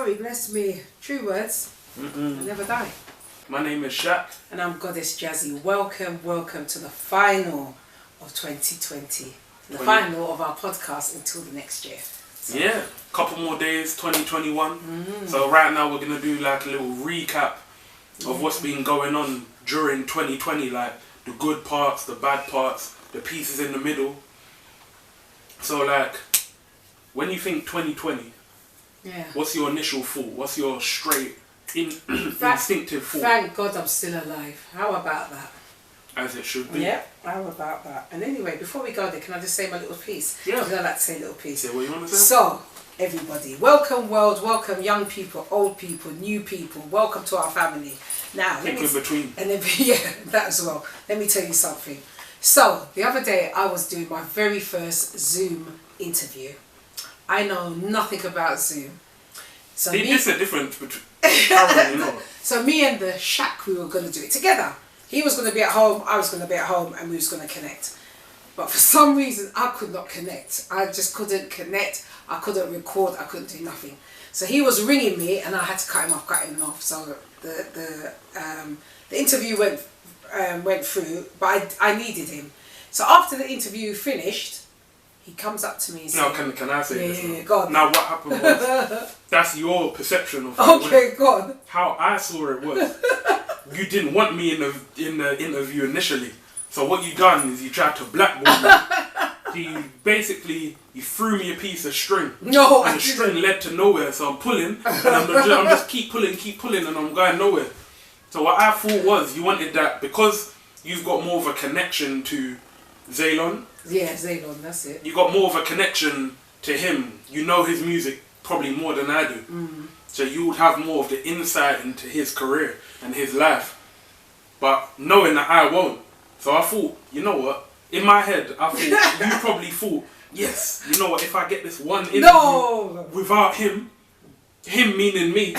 Sorry, bless me. True words. I never die. My name is Shaq. And I'm Goddess Jazzy. Welcome to the final of 2020. The final of our podcast until the next year. So. Yeah, couple more days, 2021. So right now we're going to do like a little recap of what's been going on during 2020. Like the good parts, the bad parts, the pieces in the middle. So like, when you think 2020, what's your initial thought? What's your straight instinctive thought? Thank God I'm still alive. How about that? As it should be. Yeah, how about that? And anyway, before we go there, can I just say my little piece? Yeah. Because I like to say a little piece. Say what you want to say. So, everybody, welcome world, welcome young people, old people, new people. Welcome to our family. Now, in between. And then, yeah, that as well. Let me tell you something. So, the other day I was doing my very first Zoom interview. I know nothing about Zoom. So there's a difference between you know. So me and the Shack, we were going to do it together. He was going to be at home, I was going to be at home, and we was going to connect. But for some reason, I could not connect. I just couldn't connect. I couldn't record. I couldn't do nothing. So he was ringing me, and I had to cut him off. So the interview went through, but I needed him. So after the interview finished, he comes up to me and says... No, can I say this? Yeah, go on. Now what happened was, that's your perception of okay, go on. How I saw it was, you didn't want me in the interview initially. So what you done is you tried to blackball me. You threw me a piece of string. No, and the string led to nowhere. So I'm pulling, and I'm just keep pulling, and I'm going nowhere. So what I thought was, you wanted that because you've got more of a connection to Zaylon. Yeah, Zaylon, that's it. You got more of a connection to him. You know his music probably more than I do. So you would have more of the insight into his career and his life. But knowing that I won't. So I thought, you know what? In my head, I thought, you probably thought, yes, you know what, if I get this one interview without him meaning me,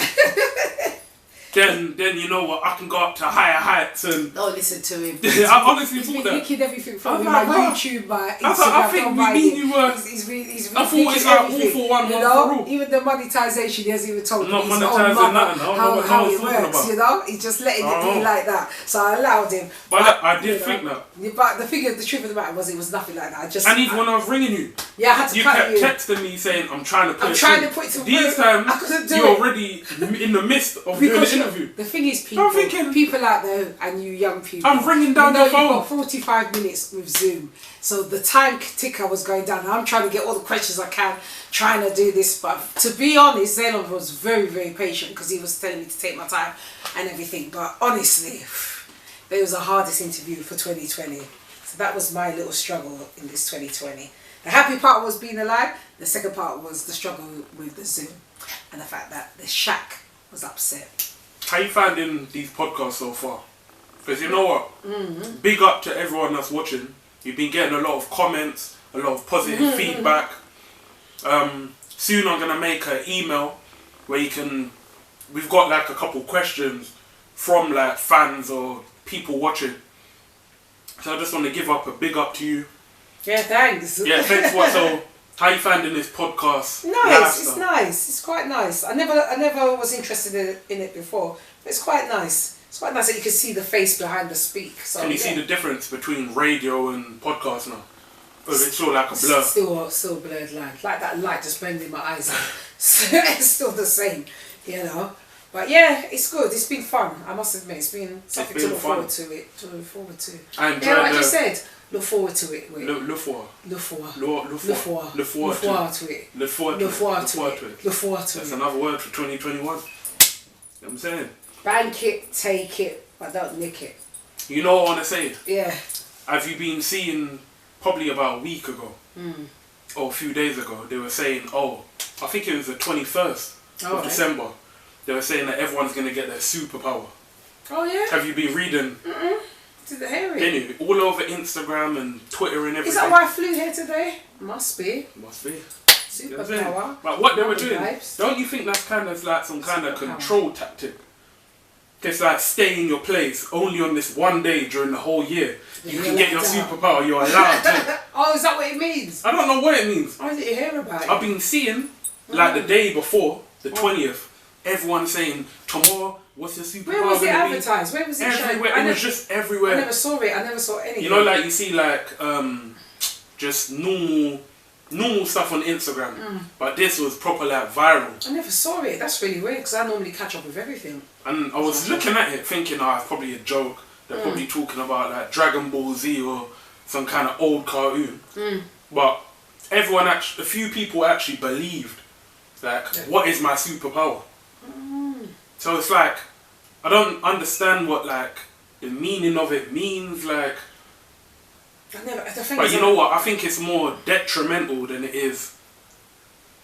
then you know what, I can go up to higher heights and... Oh, listen to him. I honestly thought that. He's making everything from my YouTube, my Instagram. I think you were... He's I thought it's like all for one, you one know? for all. Even the monetization, he hasn't even told me not monetizing nothing. how it works, you know? He's just letting it be like that. So I allowed him. But I did think that. But the truth of the matter was, it was nothing like that. And even when I was ringing you, I had to cut you. You kept texting me saying, I'm trying to put it to These times, you're already in the midst of doing the interview. The thing is, people out there and you young people, I'm ringing down the phone. You've got 45 minutes with Zoom, so the time ticker was going down. I'm trying to get all the questions I can, trying to do this. But to be honest, Zaylon was very, very patient because he was telling me to take my time and everything. But honestly, it was the hardest interview for 2020. So that was my little struggle in this 2020. The happy part was being alive. The second part was the struggle with the Zoom and the fact that the Shack was upset. How you finding these podcasts so far? Because you know what? Big up to everyone that's watching. You've been getting a lot of comments, a lot of positive feedback. Soon I'm going to make an email where we've got like a couple questions from like fans or people watching. So I just want to give up a big up to you. Yeah, thanks. Yeah, thanks. So how you finding this podcast? Nice, lifestyle? It's nice. It's quite nice. I never was interested in it before, but it's quite nice. It's quite nice that you can see the face behind the speak. So, can you see the difference between radio and podcast now? Or is it still like a blur? Still a blurred line. Like that light just burned in my eyes. It's still the same, you know. But yeah, it's good. It's been fun. I must admit, it's been something to look forward to. I enjoyed I just said. Look forward to it. Look forward to it. That's another word for 2021. You know what I'm saying? Bank it, take it, but don't nick it. You know what I want to say? Yeah. Have you been seeing, probably about a week ago, or a few days ago, they were saying, I think it was the 21st of December, they were saying that everyone's going to get their superpower. Oh yeah? Have you been reading? Did I hear it? Anyway, all over Instagram and Twitter and everything. Is that why I flew here today? Must be. Superpower. But what they were doing, don't you think that's kind of like some kind of control tactic? It's like stay in your place only on this one day during the whole year. You can get your superpower, you're allowed to. Oh, is that what it means? I don't know what it means. I didn't hear about it. I've been seeing, like the day before, the 20th, everyone's saying, tomorrow, what's your superpower? Where was it gonna be? advertised? Where was it shown? Everywhere. It was just everywhere. I never saw it. I never saw anything. You know, like you see, like just normal stuff on Instagram, but this was proper like viral. I never saw it. That's really weird because I normally catch up with everything. And I was looking at it thinking, it's probably a joke. They're probably talking about like Dragon Ball Z or some kind of old cartoon. But a few people actually believed, like, what is my superpower? So it's like, I don't understand what like the meaning of it means, like. But you know what? I think it's more detrimental than it is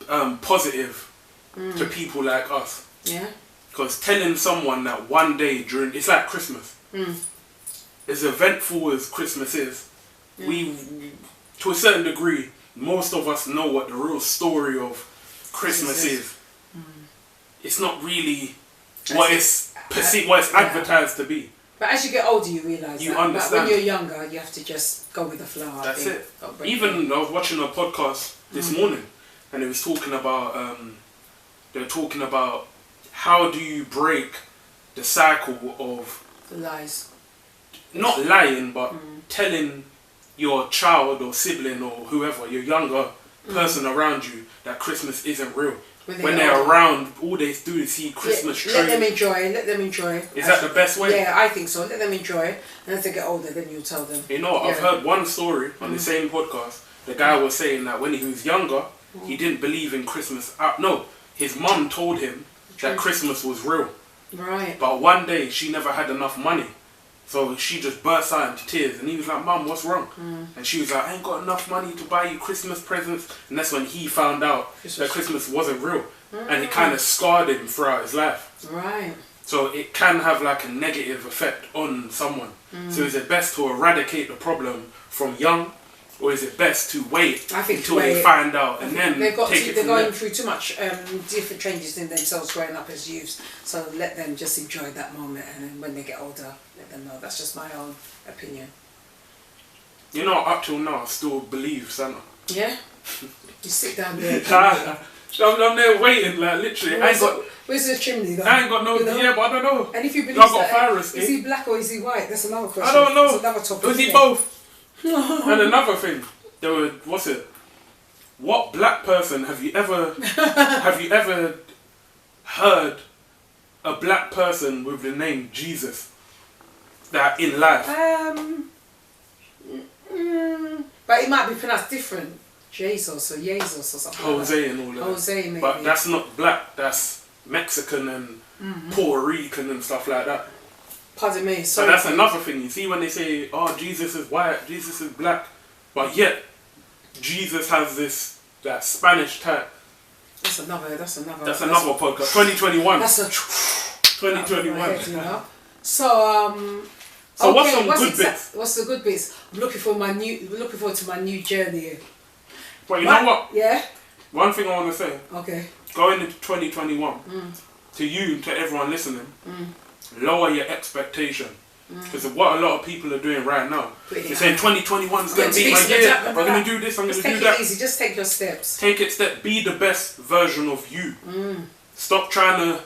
positive to people like us. Yeah. Because telling someone that one day it's like Christmas. As eventful as Christmas is, we, to a certain degree, most of us know what the real story of Christmas is. It's not really what it's perceived, what it's advertised to be. But as you get older, you realise you that. understand. But when you're younger, you have to just go with the flow. That's it. Even I was watching a podcast this morning, and it was talking about they were talking about how do you break the cycle of the lies. Not lying, but telling your child or sibling or whoever, your younger person around you, that Christmas isn't real. When they're around, all they do is see Christmas tree. Let them enjoy. Is that the best way? Yeah, I think so. Let them enjoy. And as they get older, then you tell them. You know, I've heard one story on the same podcast. The guy was saying that when he was younger, he didn't believe in Christmas. No, his mum told him that Christmas was real. Right. But one day, she never had enough money. So she just burst out into tears, and he was like, "Mum, what's wrong?" And she was like, "I ain't got enough money to buy you Christmas presents." And that's when he found out that Christmas wasn't real, and it kind of scarred him throughout his life. Right. So it can have like a negative effect on someone. So is it best to eradicate the problem from young, or is it best to wait until they find out and then take it from there? They're going through too much different changes in themselves growing up as youths. So let them just enjoy that moment, and then when they get older, let them know. That's just my own opinion. You know, up till now, I still believe Santa. Yeah? You sit down there. I'm there waiting, like literally. Where's the chimney though? I ain't got no, but I don't know. And if you believe is he black or is he white? That's another question. I don't know. That's another topic. Is he both? And another thing, what black person have you ever heard a black person with the name Jesus that in life? But it might be pronounced different. Jesus or Jesus or something. Jose like and all that. Jose maybe. But that's not black. That's Mexican and Puerto Rican and stuff like that. Pardon me. So that's another thing. You see when they say, "Oh, Jesus is white, Jesus is black," but yet Jesus has this that Spanish type. That's another podcast. 2021. That's a 2021. Head, you know? So So what's some good bits? What's the good bits? I'm looking forward to my new journey. But you know what? Yeah. One thing I want to say. Okay. Going into 2021, to everyone listening, lower your expectation. Because what a lot of people are doing right now, they're saying 2021 is going to be my year. I'm going to do this. I'm going to do that. Take it easy. Just take your steps. Take it step. Be the best version of you. Stop trying to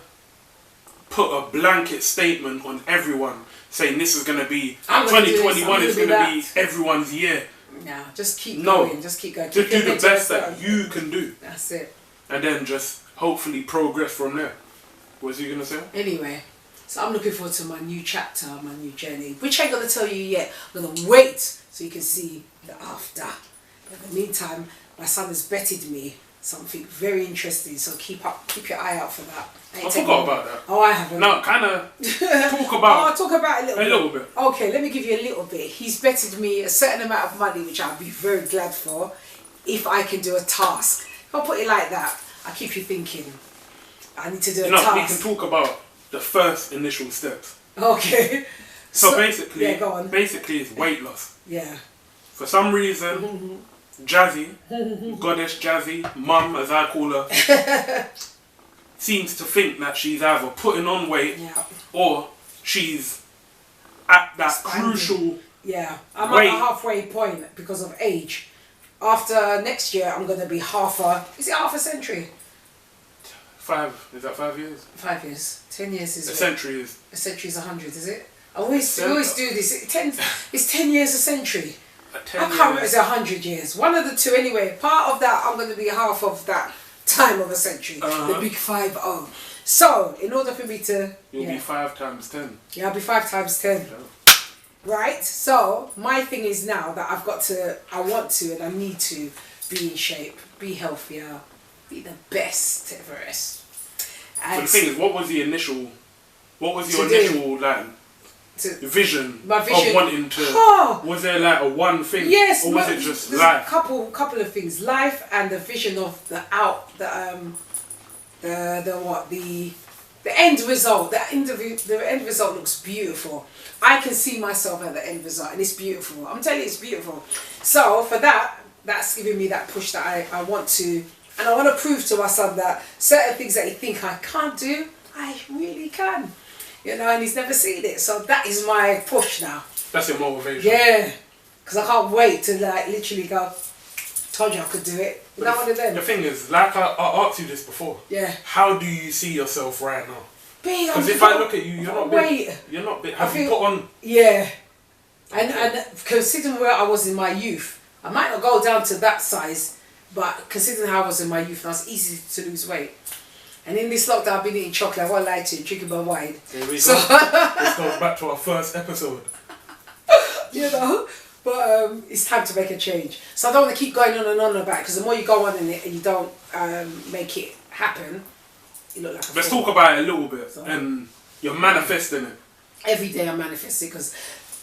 put a blanket statement on everyone saying this is going to be 2021 is going to be everyone's year. No, just keep going. Just keep going. Just do the best that you can do. That's it. And then just hopefully progress from there. What was you going to say? Anyway, so I'm looking forward to my new chapter, my new journey, which I ain't going to tell you yet. I'm going to wait so you can see the after. In the meantime, my son has betted me something very interesting, so keep your eye out for that. I forgot about that. Oh, I haven't. No, kind of talk about. I'll talk about it a little bit. Okay, let me give you a little bit. He's betted me a certain amount of money, which I'll be very glad for, if I can do a task. If I put it like that, I keep you thinking. I need to do a task. We can talk about the first initial steps. Okay. So basically, yeah, go on. Basically, it's weight loss. Yeah. For some reason, Jazzy, Goddess Jazzy, Mum as I call her, seems to think that she's either putting on weight or she's at that crucial I'm at a halfway point because of age. After next year, I'm going to be half a century? Is that 5 years? 5 years. 10 years is... A century is... A century is 100, is it? I always do this. It's 10 years a century. I can't remember, it's 100 years. One of the two anyway. Part of that, I'm going to be half of that time of a century. The big 5-0. So, in order for me to... You'll be 5 times 10. Yeah, I'll be 5 times 10. Yeah. Right? So, my thing is now that I want to and I need to be in shape, be healthier, be the best Everest. And so the thing is, what was your initial like... vision of wanting to... Was there like a one thing? Yes. Or was it just life? A couple of things. Life and the vision of the end result. The end result looks beautiful. I can see myself at the end result and it's beautiful. I'm telling you, it's beautiful. So for that's giving me that push that I want to, and I want to prove to my son that certain things that he think I can't do, I really can. You know, and he's never seen it. So that is my push now. That's your motivation. Yeah. Because I can't wait to like literally go, told you I could do it. You know, one of them. The thing is, like I asked you this before. Yeah. How do you see yourself right now? Big. Because if I look at you, you're not big. You're not big. Have you put on... Yeah. And considering where I was in my youth, I might not go down to that size, but considering how I was in my youth, it was easy to lose weight. And in this lockdown, I've been eating chocolate. I won't lie to you, drinking my wine. There we go. This goes back to our first episode. You know, but it's time to make a change. So I don't want to keep going on and on about it, because the more you go on in it and you don't make it happen, you look like a Let's fool. talk about it a little bit. So, and you're manifesting it. Every day I'm manifesting, because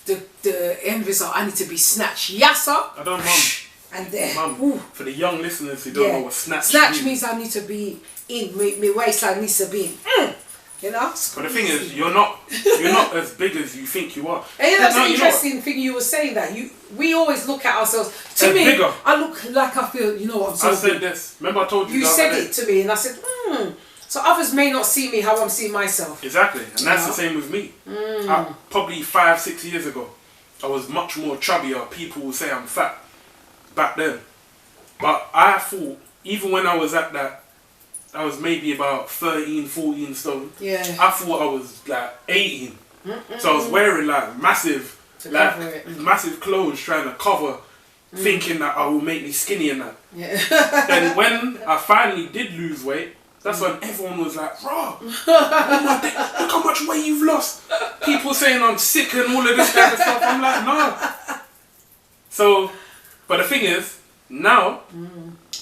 the end result, I need to be snatched. Yassa. I don't, Mum. And there. Mum, for the young listeners who don't know what snatch means I need to be in, my waistline needs to be in. You know? But the thing is, you're not as big as you think you are. And that's an interesting thing you were saying, that we always look at ourselves. To me, bigger. I look like I feel, you know what I'm saying? I said this. Remember I told you. You said it to me and I said, So others may not see me how I'm seeing myself. Exactly. And that's the same with me. Probably 5-6 years ago, I was much more chubbier. People will say I'm fat back then. But I thought, even when I was at that, I was maybe about 13, 14 stone. Yeah. I thought I was like 18. So I was wearing like massive clothes trying to cover, thinking that I will make me skinny and that. Yeah. Then when I finally did lose weight, that's when everyone was like, "Raw, look how much weight you've lost." People saying I'm sick and all of this kind of stuff. I'm like, no. So, but the thing is, now,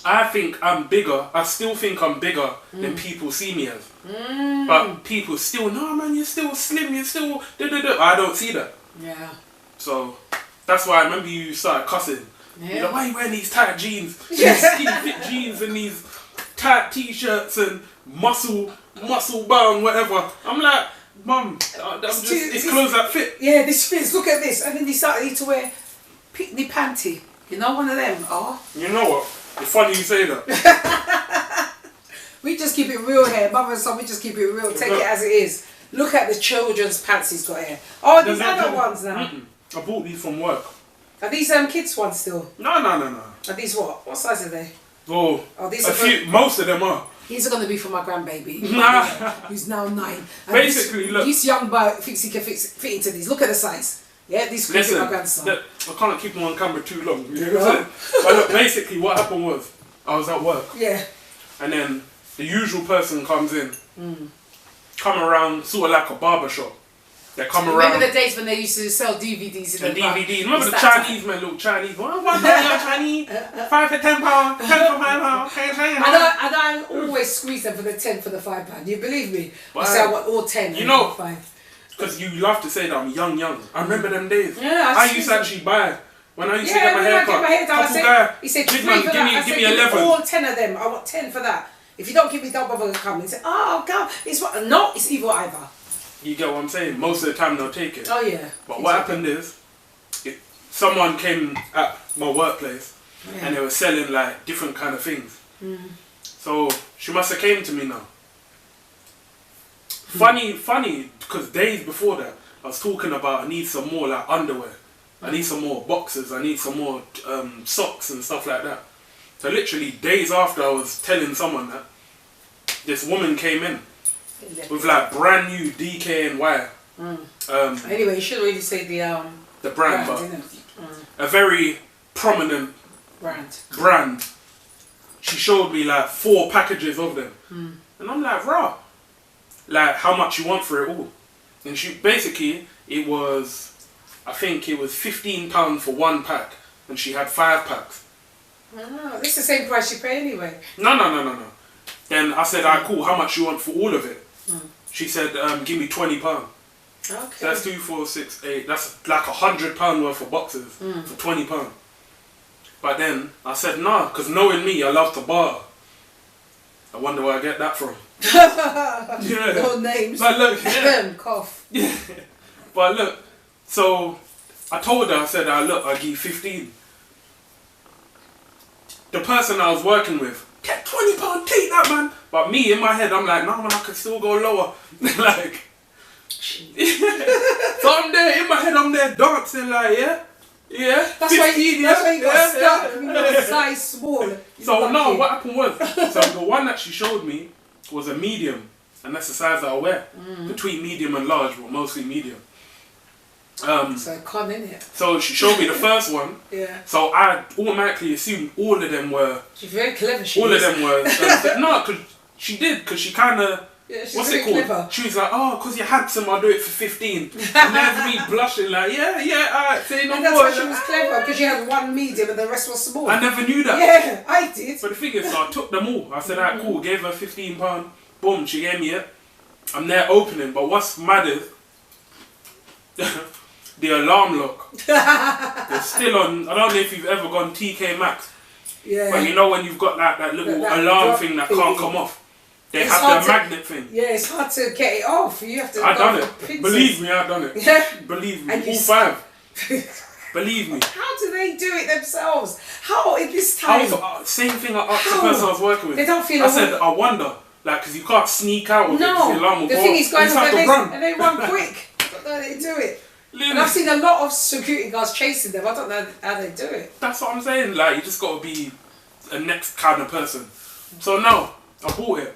I think I'm bigger. I still think I'm bigger than people see me as. But people still, no man, you're still slim, you're still I don't see that. Yeah. So, that's why I remember you started cussing. Yeah. You're like, why are you wearing these tight jeans? These skinny fit jeans and these tight t-shirts and muscle bound, whatever. I'm like, Mum, it's clothes that fit. Yeah, this fits, look at this. And then they started to wear picnic panty. You know, one of them. Oh. You know what? It's funny you say that. We just keep it real here. Mother and son, we just keep it real. Take it as it is. Look at the children's pants he's got here. Oh, these other ones now. I bought these from work. Are these kids ones still? No. Are these what? What size are they? Oh, these most of them are. These are going to be for my grandbaby. Who's now 9. And basically, look. This young boy thinks he can fit into these. Look at the size. Yeah, these could be my grandson. Look, I can't keep them on camera too long. You know what I'm saying? But look, basically what happened was, I was at work. Yeah. And then the usual person comes in. Come around, sort of like a barber shop. They come around. Remember the days when they used to sell DVDs in the DVDs. Remember the Chinese man, little Chinese. One Chinese, 5 for £10, 10 for £5. And I always squeeze them for the 10 for the £5. You believe me? I say I want all 10. You know, 5. Because you love to say that I'm young. I remember them days. Yeah, I used to actually buy. When I used to get my haircut, he said, big man, give me 11. All 10 of them. I want 10 for that. If you don't give me, don't bother coming. He said, oh, God, it's what? No, it's either either. You get what I'm saying? Most of the time they'll take it. Oh, yeah. But what happened is, someone came at my workplace and they were selling like different kind of things. So she must have came to me now. Funny, because days before that, I was talking about I need some more like underwear. I need some more boxers. I need some more socks and stuff like that. So literally days after I was telling someone that, this woman came in with like brand new DK and wire. Anyway, you should really say the brand, but a very prominent brand. She showed me like 4 packages of them, and I'm like, raw. Like, how much you want for it all? And she basically, it was, I think it was £15 for 1 pack, and she had 5 packs. Oh, this is the same price you pay anyway. No. Then I said, alright, cool. How much you want for all of it? She said, give me £20. Okay. So that's 2, 4, 6, 8. That's like £100 worth of boxes for £20. But then I said, nah, because knowing me, I love to barter. I wonder where I get that from. Yeah. No names. But look, yeah. Cough. Yeah. But look, so I told her, I said, look, I'll give you 15. The person I was working with, get £20, take that, man. But me, in my head, I'm like, nah, man, I could still go lower. Like, so I'm there, in my head, I'm there dancing, like, yeah. That's 15, why you got stuck. You got size small. So no, what happened was, so the one that she showed me was a medium, and that's the size that I wear. Between medium and large, but mostly medium. So I can't in it. So she showed me the first one. Yeah. So I automatically assumed all of them were. She's very clever. All of them were. No, because she did. Because she kind of. Yeah, she's what's very it called? Clever. She was like, oh, because you're handsome, I'll do it for 15. And there's me blushing like, yeah, alright, say no more. That's why she was clever, because she had 1 medium and the rest was small. I never knew that. Yeah, I did. But the thing is, so I took them all. I said, alright, cool, gave her £15. Boom, she gave me it. I'm there opening, but what's mad is the alarm lock. They're still on. I don't know if you've ever gone TK Maxx. Yeah. But you know when you've got that little alarm thing that can't come off. They have the magnet thing. Yeah, it's hard to get it off. You have to. I done it. Believe me, I done it. Yeah. Believe me. And all 5. Believe me. How do they do it themselves? How in this time? Same thing I asked the person I was working with. They don't feel. I said, I wonder, like, because you can't sneak out with it. The alarm will the go thing off. is, going run. And they run quick. I don't know how they do it. Literally. And I've seen a lot of security guards chasing them. I don't know how they do it. That's what I'm saying. Like, you just got to be a next kind of person. So no, I bought it.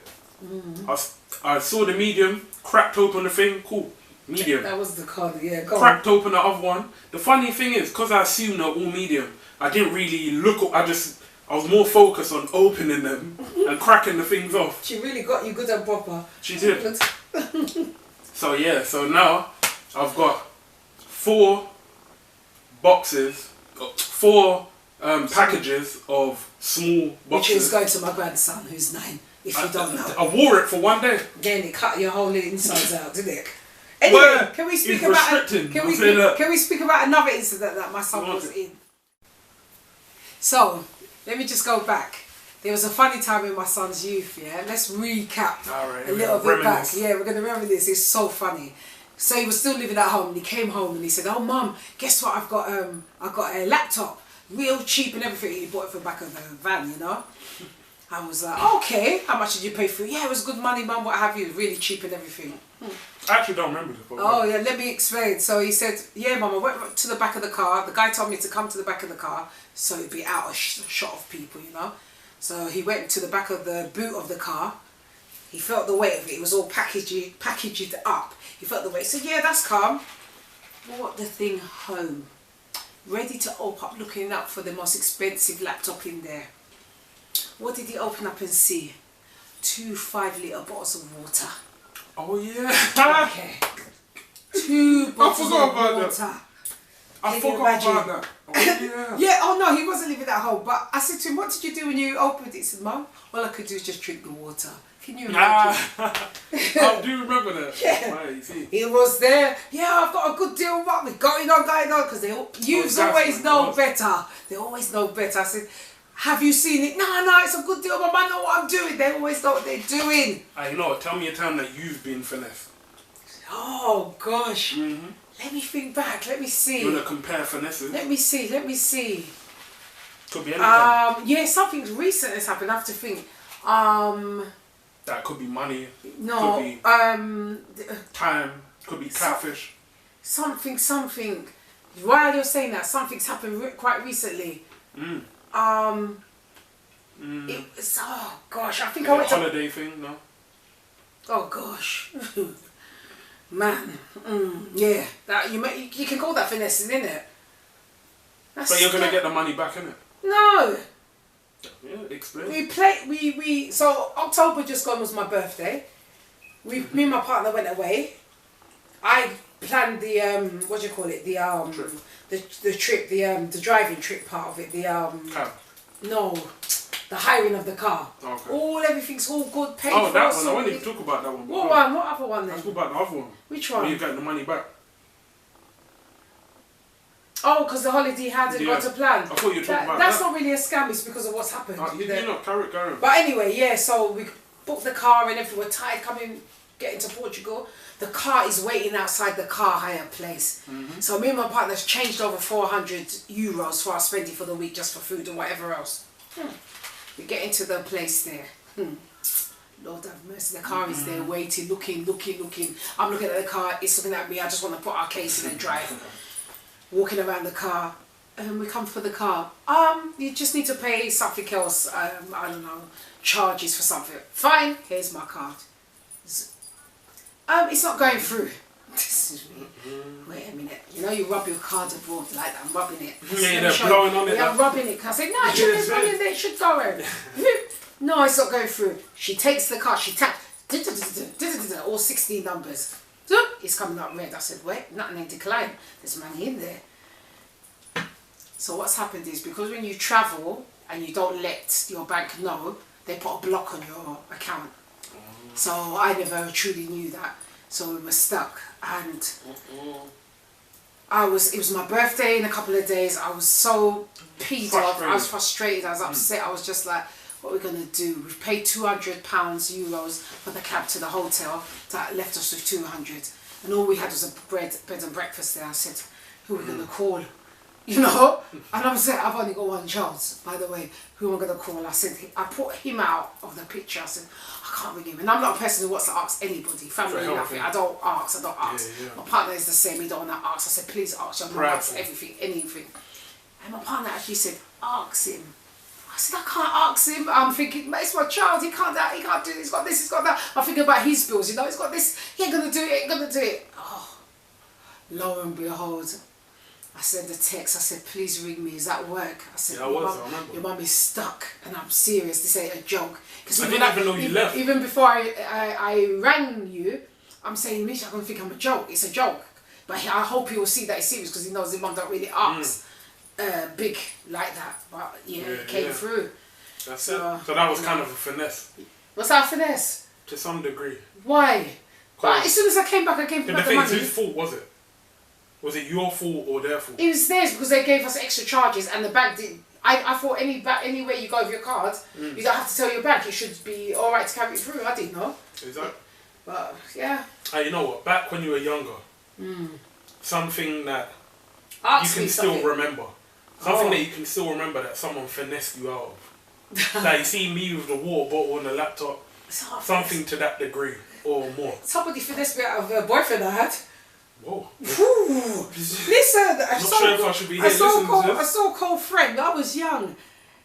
I saw the medium, cracked open the thing, cool, medium. That was the card, yeah. Go cracked open the other one. The funny thing is, because I assumed they're all medium, I didn't really look. I was more focused on opening them and cracking the things off. She really got you good and proper. She did. So yeah, so now I've got 4 boxes, 4 packages of small boxes. Which is going to my grandson, who's 9. If you don't know. I wore it for 1 day. Again, it cut your whole insides out, didn't it? Anyway, can we speak about can we speak about another incident that my son was in? So, let me just go back. There was a funny time in my son's youth, yeah? Let's recap a little bit back. Yeah, we're going to remember this. It's so funny. So he was still living at home and he came home and he said, oh mum, guess what, I've got a laptop, real cheap and everything. He bought it for the back of the van, you know? I was like, okay, how much did you pay for it? Yeah, it was good money, mum, what have you, really cheap and everything. I actually don't remember this. Oh yeah, let me explain. So he said, yeah mum, I went to the back of the car. The guy told me to come to the back of the car so it'd be out of shot of people, you know. So he went to the back of the boot of the car. He felt the weight of it. It was all packaged up. He felt the weight. So yeah, that's calm. Brought the thing home. Ready to open up, looking up for the most expensive laptop in there. What did he open up and see? 2 5-litre bottles of water. Oh yeah. Okay. 2 bottles of water. That. I forgot about that. Oh yeah. Yeah, oh no, he wasn't living at home. But I said to him, what did you do when you opened it? He said, Mum, all I could do is just drink the water. Can you imagine? I do remember that. Yeah. Right, you see. He was there. Yeah, I've got a good deal. What we're going on. Because youths always know better. They always know better. I said, have you seen it? No, it's a good deal. Mum, I know what I'm doing. They always know what they're doing. You know what? Tell me a time that you've been finessed. Oh, gosh. Let me think back. Let me see. You want to compare finesses? Let me see. Could be anything. Yeah, something recent has happened. I have to think. That could be money. No. Could be time. Could be catfish. Something. While you're saying that, something's happened quite recently. It was, oh gosh, I think I went to... holiday thing, no? Oh gosh. Man. Yeah. That you can call that finessing, innit? But you're gonna get the money back, innit? No. Yeah, explain. So October just gone was my birthday. Me and my partner went away. I planned the what do you call it? The trip, the driving trip part of it. Cab. No, the hiring of the car. Okay. Everything's all good, paid for. That one. I wanted to talk about that one. What one? What other one then? Let's talk about the other one. Which one? When you get the money back. Oh, because the holiday hadn't got to plan. I thought you were talking about that's that. not really a scam. It's because of what's happened. You're not carrot going. But anyway, yeah. So we booked the car and everything. We're tired getting to Portugal. The car is waiting outside the car hire place. So me and my partner's changed over 400 euros for our spending for the week just for food and whatever else. We get into the place there. Lord have mercy, the car is there waiting, looking. I'm looking at the car, it's looking at me, I just want to put our case in and drive. Walking around the car, and we come for the car. You just need to pay something else, I don't know, charges for something. Fine, here's my card. It's not going through. This is me. Wait a minute. You know you rub your card abroad like that. I'm rubbing it. Yeah, they're blowing on it. Yeah, I'm rubbing it. I say, no, it should be running there. It should go in. No, it's not going through. She takes the card. She taps. All 16 numbers. It's coming up red. I said, wait, nothing in decline. There's money in there. So what's happened is because when you travel and you don't let your bank know, they put a block on your account. So I never truly knew that. So we were stuck, and it was my birthday in a couple of days. I was so peed off. I was frustrated. I was upset. I was just like, what are we gonna do? We've paid €200 for the cab to the hotel. That left us with 200, and all we had was a bread and breakfast there. I said, who are we gonna call? You know, and I'm saying I've only got one chance. By the way, who am I gonna call? I said I put him out of the picture. I said I can't ring him, and I'm not a person who wants to ask anybody. Family, nothing. I don't ask. Yeah. My partner is the same. He don't want to ask. I said please ask. I'm not ask everything, anything. And my partner actually said ask him. I said I can't ask him. I'm thinking it's my child. He can't do this. He's got this. He's got that. I'm thinking about his bills. You know, he's got this. He ain't gonna do it. Ain't gonna do it. Oh, lo and behold. I sent a text, I said, please ring me, is that work? I said, your mum is stuck, and I'm serious, this ain't a joke. Because I didn't even know you left. Even before I rang you, I'm saying, Misha, I don't think I'm a joke, it's a joke. But I hope he will see that it's serious, because he knows his mum don't really ask big like that. But yeah, it came through. That's it. So that was kind of a finesse. What's that finesse? To some degree. Why? But as soon as I came back the money. Whose fault was it? Was it your fault or their fault? It was theirs because they gave us extra charges and the bank didn't. I thought anywhere you go with your card, you don't have to tell your bank. It should be alright to carry it through. I didn't know. Exactly. But yeah. You know what? Back when you were younger, something that Ask you can still remember. Something that you can still remember that someone finessed you out of. Like you see me with the water bottle and the laptop. Something to that degree or more. Somebody finessed me out of a boyfriend I had. Whoa. Listen, I saw a cold friend. I was young.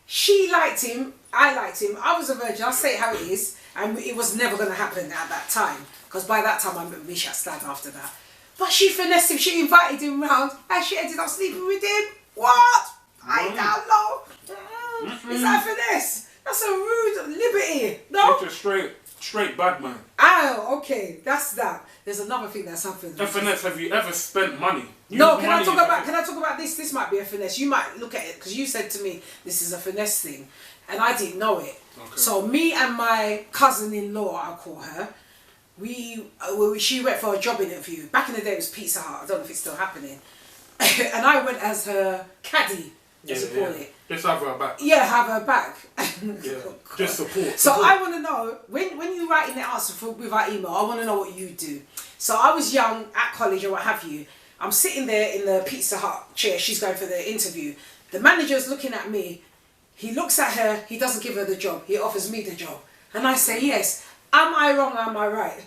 She liked him. I liked him. I was a virgin. I'll say it how it is. And it was never going to happen at that time. Because by that time, I met Misha Stad after that. But she finessed him. She invited him round. And she ended up sleeping with him. What? I don't know. Is that finesse? That's a rude liberty. No? It's a straight bad man. Oh, okay. That's that. There's another thing that's happened. A finesse, have you ever spent money? No, can I talk about this? This might be a finesse. You might look at it because you said to me this is a finesse thing, and I didn't know it. Okay. So me and my cousin-in-law, I'll call her, she went for a job interview. Back in the day it was Pizza Hut. I don't know if it's still happening. And I went as her caddy, as you call it. Just have her back. Yeah, have her back. Just support. So I want to know, when you write in the answer with our email, I want to know what you do. So I was young, at college or what have you. I'm sitting there in the Pizza Hut chair. She's going for the interview. The manager's looking at me. He looks at her. He doesn't give her the job. He offers me the job. And I say, yes. Am I wrong or am I right?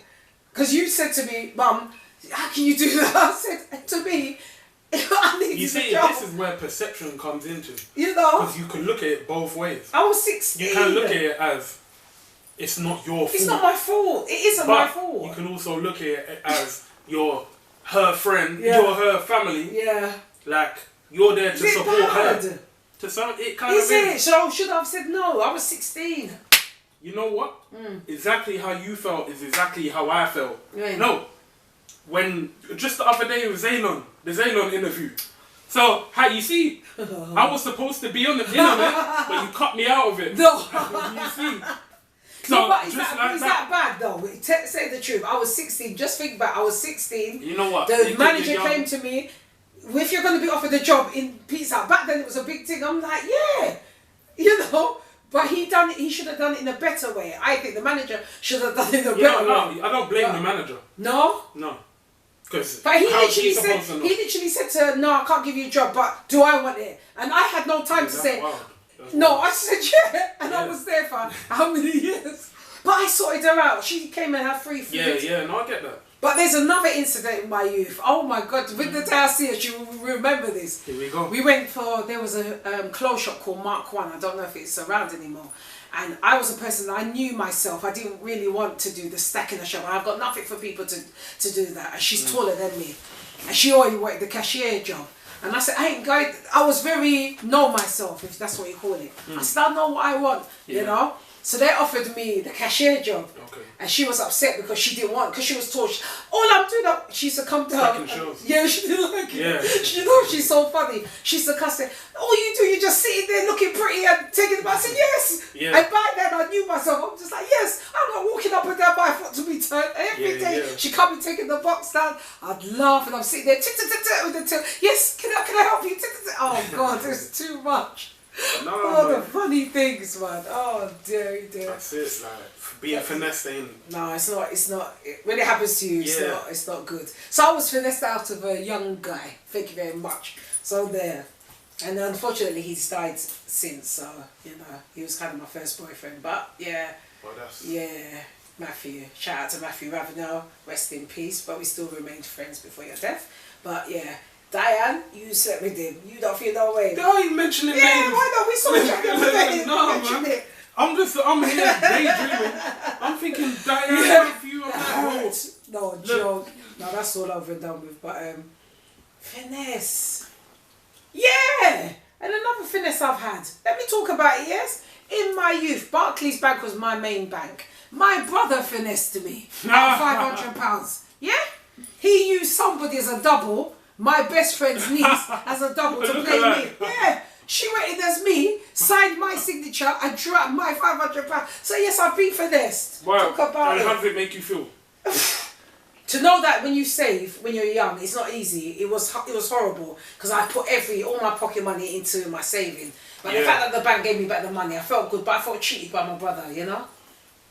Because you said to me, Mum, how can you do that? I said, to me, I need you see, job. This is where perception comes into. You know? Because you can look at it both ways. I was 16. You can look at it as, it's not your fault. It's not my fault. It isn't But my fault. you can also look at it as her friend, Yeah. you're her family. Yeah. Like, you're there to Is it support bad? her. To some, it kind Is of it? is. So should I have said no? I was 16. You know what? Exactly how you felt is exactly how I felt. Right. No. When, just the other day with Zaylon, the Zaylon interview. So, how you see, I was supposed to be in on it, but you cut me out of it. No. You see? So, No, but is just that bad though? Say the truth. I was 16. Just think about it. I was 16. You know what? The manager came to me, if you're going to be offered a job in Pizza Hut, back then it was a big thing. I'm like, yeah. You know? But he should have done it in a better way. I think the manager should have done it in a better way. I don't blame the manager. No? No. But he literally said to her, no, I can't give you a job, but do I want it? And I had no time to say, no, I said yeah, and I was there for how many years? But I sorted her out. She came and had free food. Yeah, no, I get that. But there's another incident in my youth. Oh my God, with the day I see her, she will remember this. Here we go. We went there was a clothes shop called Mark 1. I don't know if it's around anymore. And I was a person, I knew myself. I didn't really want to do the stack in the shop. I've got nothing for people to do that. And she's taller than me. And she already worked the cashier job. And I said, I ain't going, I was very know myself, if that's what you call it. I said, I know what I want, you know. So they offered me the cashier job. Okay. And she was upset because she didn't want, because she was told, all I'm doing, she succumbed to her. Yeah, she didn't like it. Yeah. She knows she's so funny. She succumbed. All you do, you just sitting there looking pretty and taking it back. I said, yes. Yeah. And by then I knew myself. I'm just like, yes, I'm not walking up and down my foot to be turned. Every day she come and taking the box down. I'd laugh and I'm sitting there, with the tail. Yes, can I help you? Oh God, there's too much. No, the funny things, man. Oh dear. That's it, like being finessed ain't. No, it's not. When it happens to you, it's not good. So I was finessed out of a young guy. Thank you very much. So there, and unfortunately he's died since. So he was kind of my first boyfriend. But yeah, Matthew. Shout out to Matthew Ravenel. Rest in peace. But we still remained friends before your death. But yeah. Diane, you slept with him. You don't feel no way. Don't you mention it, yeah, why not? We saw each other. No, man. I'm here daydreaming. I'm thinking Diane with you. No, joke. No, that's all over and done with. But finesse. Yeah! And another finesse I've had. Let me talk about it, yes? In my youth, Barclays Bank was my main bank. My brother finessed me at £500. Yeah? He used somebody as a double. My best friend's niece as a double to play me. Yeah. She went in as me, signed my signature, and drew out my £500. So yes, I've been finessed. Wow. Talk about it. How does it make you feel? To know that when you save, when you're young, it's not easy. It was horrible because I put all my pocket money into my saving. But the fact that the bank gave me back the money, I felt good, but I felt cheated by my brother, you know?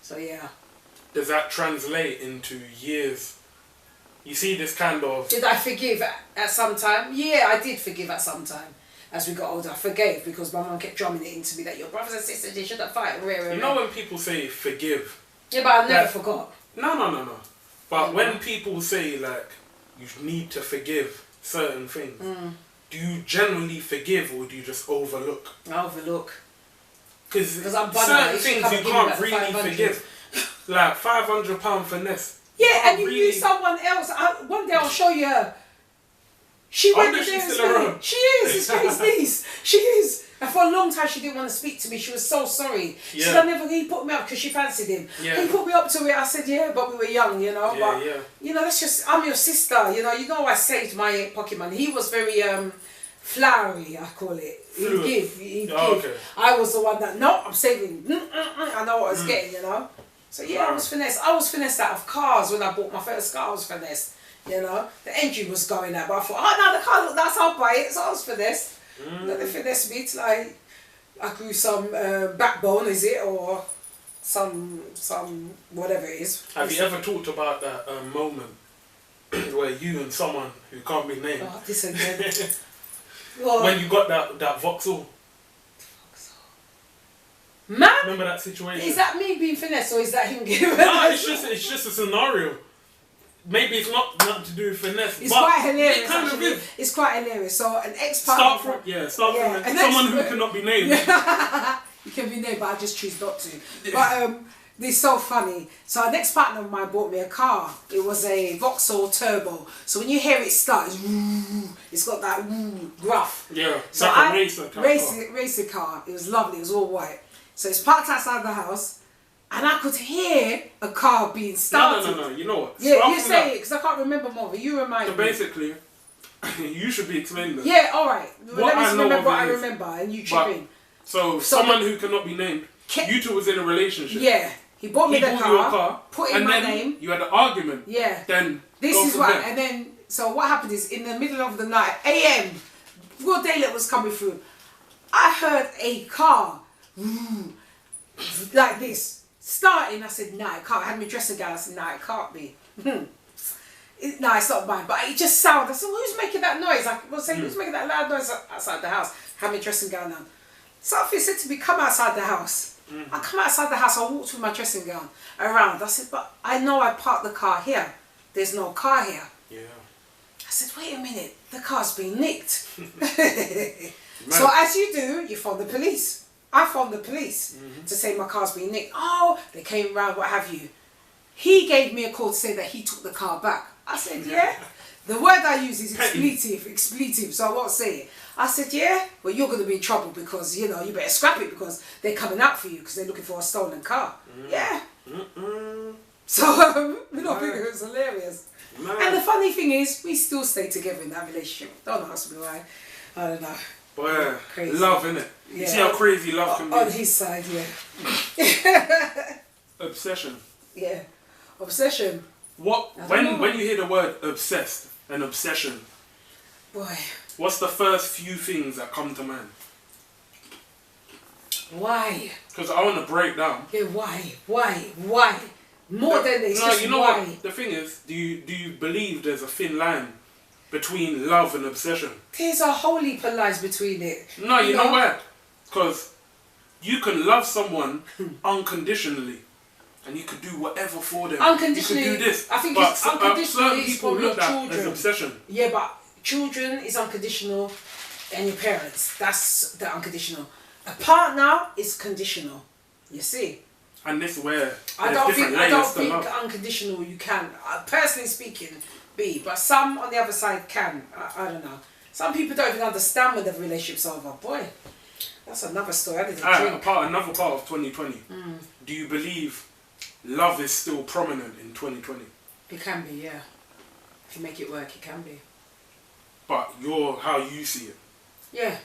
So yeah. Does that translate into years? You see this kind of... Did I forgive at some time? Yeah, I did forgive at some time. As we got older, I forgave because my mum kept drumming it into me that your brothers and sisters, they shouldn't fight. You know when people say forgive? Yeah, but I never forgot. No. But when people say like, you need to forgive certain things, do you generally forgive or do you just overlook? I overlook. Because certain things you can't really forgive. Like £500 finesse. Yeah, and you use someone else. One day I'll show you her. She went there as me. She is. It's Grace's niece. She is. And for a long time she didn't want to speak to me. She was so sorry. She said, he put me up because she fancied him. Yeah. He put me up to it. I said, yeah, but we were young, you know. That's just, I'm your sister, you know. I saved my pocket money. He was very flowery, I call it. He'd give. Okay. I was the one that, no, I'm saving. I know what I was getting, you know. So yeah, I was finessed. I was finessed out of cars when I bought my first car. I was finessed, you know. The engine was going out, but I thought, oh no, the car look nice, I'll buy it. So I was finessed. Then they finessed me till I grew some backbone, is it, or some whatever it is. Have you ever talked about that moment where you and someone who can't be named? Oh, this again. When you got that Vauxhall. Man, remember that situation? Is that me being finessed or is that him giving? No, it's just a scenario. Maybe it's nothing to do with finesse. It's quite hilarious. It kind of is. It's quite hilarious. So an ex-partner. Start from someone who cannot be named. You can be named, but I just choose not to. But It's so funny. So our next partner of mine bought me a car. It was a Vauxhall Turbo. So when you hear it start, it's got that gruff. Yeah. So like a racing car. It was lovely. It was all white. So it's parked outside the house, and I could hear a car being started. No. You know what? Yeah, you say it because I can't remember more. But you remind me. So basically, you should be explaining this. Yeah. All right. Let me remember what I is, remember, and you chip in. So someone who cannot be named. You two was in a relationship. Yeah. He bought me the car, car, put in my name. You had an argument. Yeah. Then this is what, and then so what happened is in the middle of the night, AM, before daylight was coming through, I heard a car like this starting. I said, "Nah, it can't." I had my dressing gown. I said, "Nah, it can't be." No, it's not mine. But it just sounded. I said, "Who's making that noise?" I was saying, "Who's making that loud noise outside the house?" I had my dressing gown on. Something said to me, "Come outside the house." I come outside the house, I walked with my dressing gown around. I said, but I know I parked the car here. There's no car here. Yeah. I said, wait a minute, the car's been nicked. So as you do, you phone the police. I phoned the police to say my car's been nicked. Oh, they came around, what have you. He gave me a call to say that he took the car back. I said, yeah. The word I use is expletive, so I won't say it. I said, yeah, well, you're going to be in trouble because, you know, you better scrap it because they're coming out for you because they're looking for a stolen car. Yeah. So, you know, it was hilarious. And the funny thing is, we still stay together in that relationship. Don't ask me why. I don't know. Boy, crazy. Love, innit? Yeah. You see how crazy love can be? On his side, yeah. Obsession. Yeah. Obsession. When you hear the word obsessed and obsession, boy, what's the first few things that come to mind? Why? Because I want to break down. Yeah, why? More than this. No, you know why? what? The thing is, do you believe there's a thin line between love and obsession? There's a whole heap of lines between it. No, you know why? Because you can love someone unconditionally. And you could do whatever for them. Unconditionally. You could do this. I think it's unconditionally. Certain people look at as obsession. Yeah, but children is unconditional, and your parents, that's the unconditional. A partner is conditional. You see. And this is where I don't think unconditional you can, personally speaking, be. But some on the other side can. I don't know. Some people don't even understand when the relationship's over. Boy, that's another story. I didn't drink. Another part of 2020. Do you believe love is still prominent in 2020? It can be, yeah. If you make it work, it can be. But how you see it? Yeah.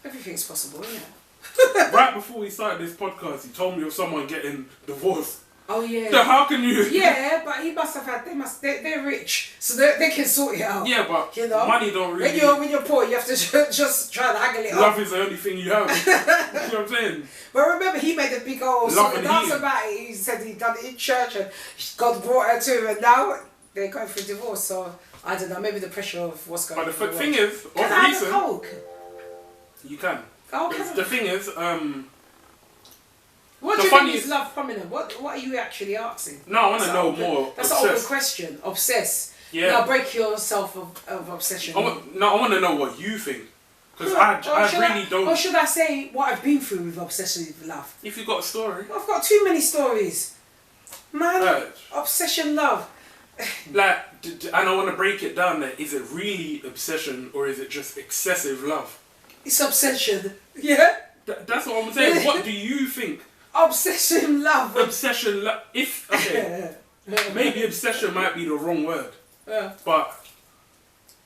Everything's possible, isn't it? Right before we started this podcast, you told me of someone getting divorced. Oh yeah. So how can you? Yeah, but he must have had. They're rich, so they can sort it out. Yeah, but you know, money don't really. When you're poor, you have to just try to haggle it up. Love is the only thing you have. You know what I'm saying? But remember, he made a big old dance about it. He said he'd done it in church, and God brought her to him, and now they're going through divorce. So I don't know. Maybe the pressure of what's going on. But the thing is, can I have a Coke? You can. Oh, the thing is, what do you think is love prominent? What are you actually asking? No, I want to know more. That's an open question. Obsess. Yeah. Now break yourself of obsession. I want to know what you think. Because I really don't. Or should I say what I've been through with obsessive love? If you've got a story. I've got too many stories. Man, obsession love. Like, and I want to break it down there. Is it really obsession or is it just excessive love? It's obsession. Yeah? That's what I'm saying. What do you think? Obsession love. Obsession love. Maybe obsession might be the wrong word. Yeah. But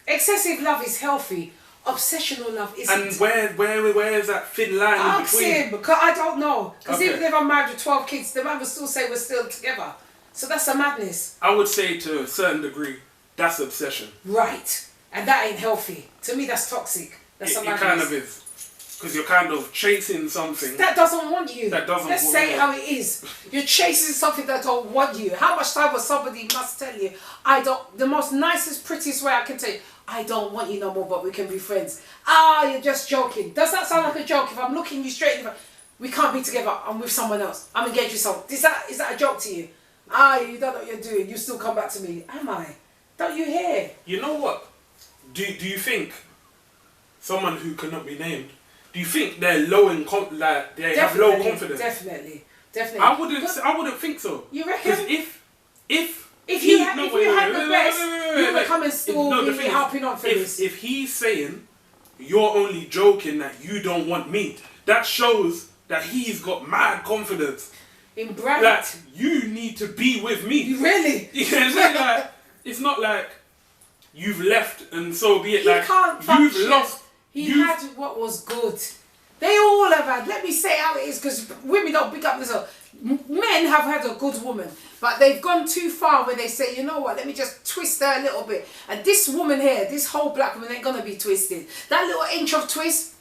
excessive love is healthy. Obsessional love isn't. And where is that thin line in between? Ask him, because I don't know. Because even if I'm married with 12 kids, the man will still say we're still together. So that's a madness. I would say to a certain degree, that's obsession. Right. And that ain't healthy. To me, that's toxic. That's a madness. It kind of is. Because you're kind of chasing something that doesn't want you. Let's say it how it is. You're chasing something that don't want you. How much time was somebody must tell you, the most nicest, prettiest way I can tell you, I don't want you no more, but we can be friends. You're just joking. Does that sound like a joke? If I'm looking you straight in the face, we can't be together, I'm with someone else, I'm engaged with someone. Is that a joke to you? You don't know what you're doing, you still come back to me. Am I? Don't you hear? You know what? Do you think someone who cannot be named, do you think they're low in have low confidence? Definitely. Definitely. I wouldn't think so. You reckon? Because if you had the best, you would come and still be helping on for this. If he's saying you're only joking that you don't want me, that shows that he's got mad confidence. In bracket. That you need to be with me. Really? It's not like you've left and so be it. He like can't you've lost. He had what was good. They all have had. Let me say how it is, because women don't pick up themselves. Men have had a good woman, but they've gone too far where they say, you know what, let me just twist her a little bit. And this woman here, this whole black woman ain't gonna be twisted. That little inch of twist,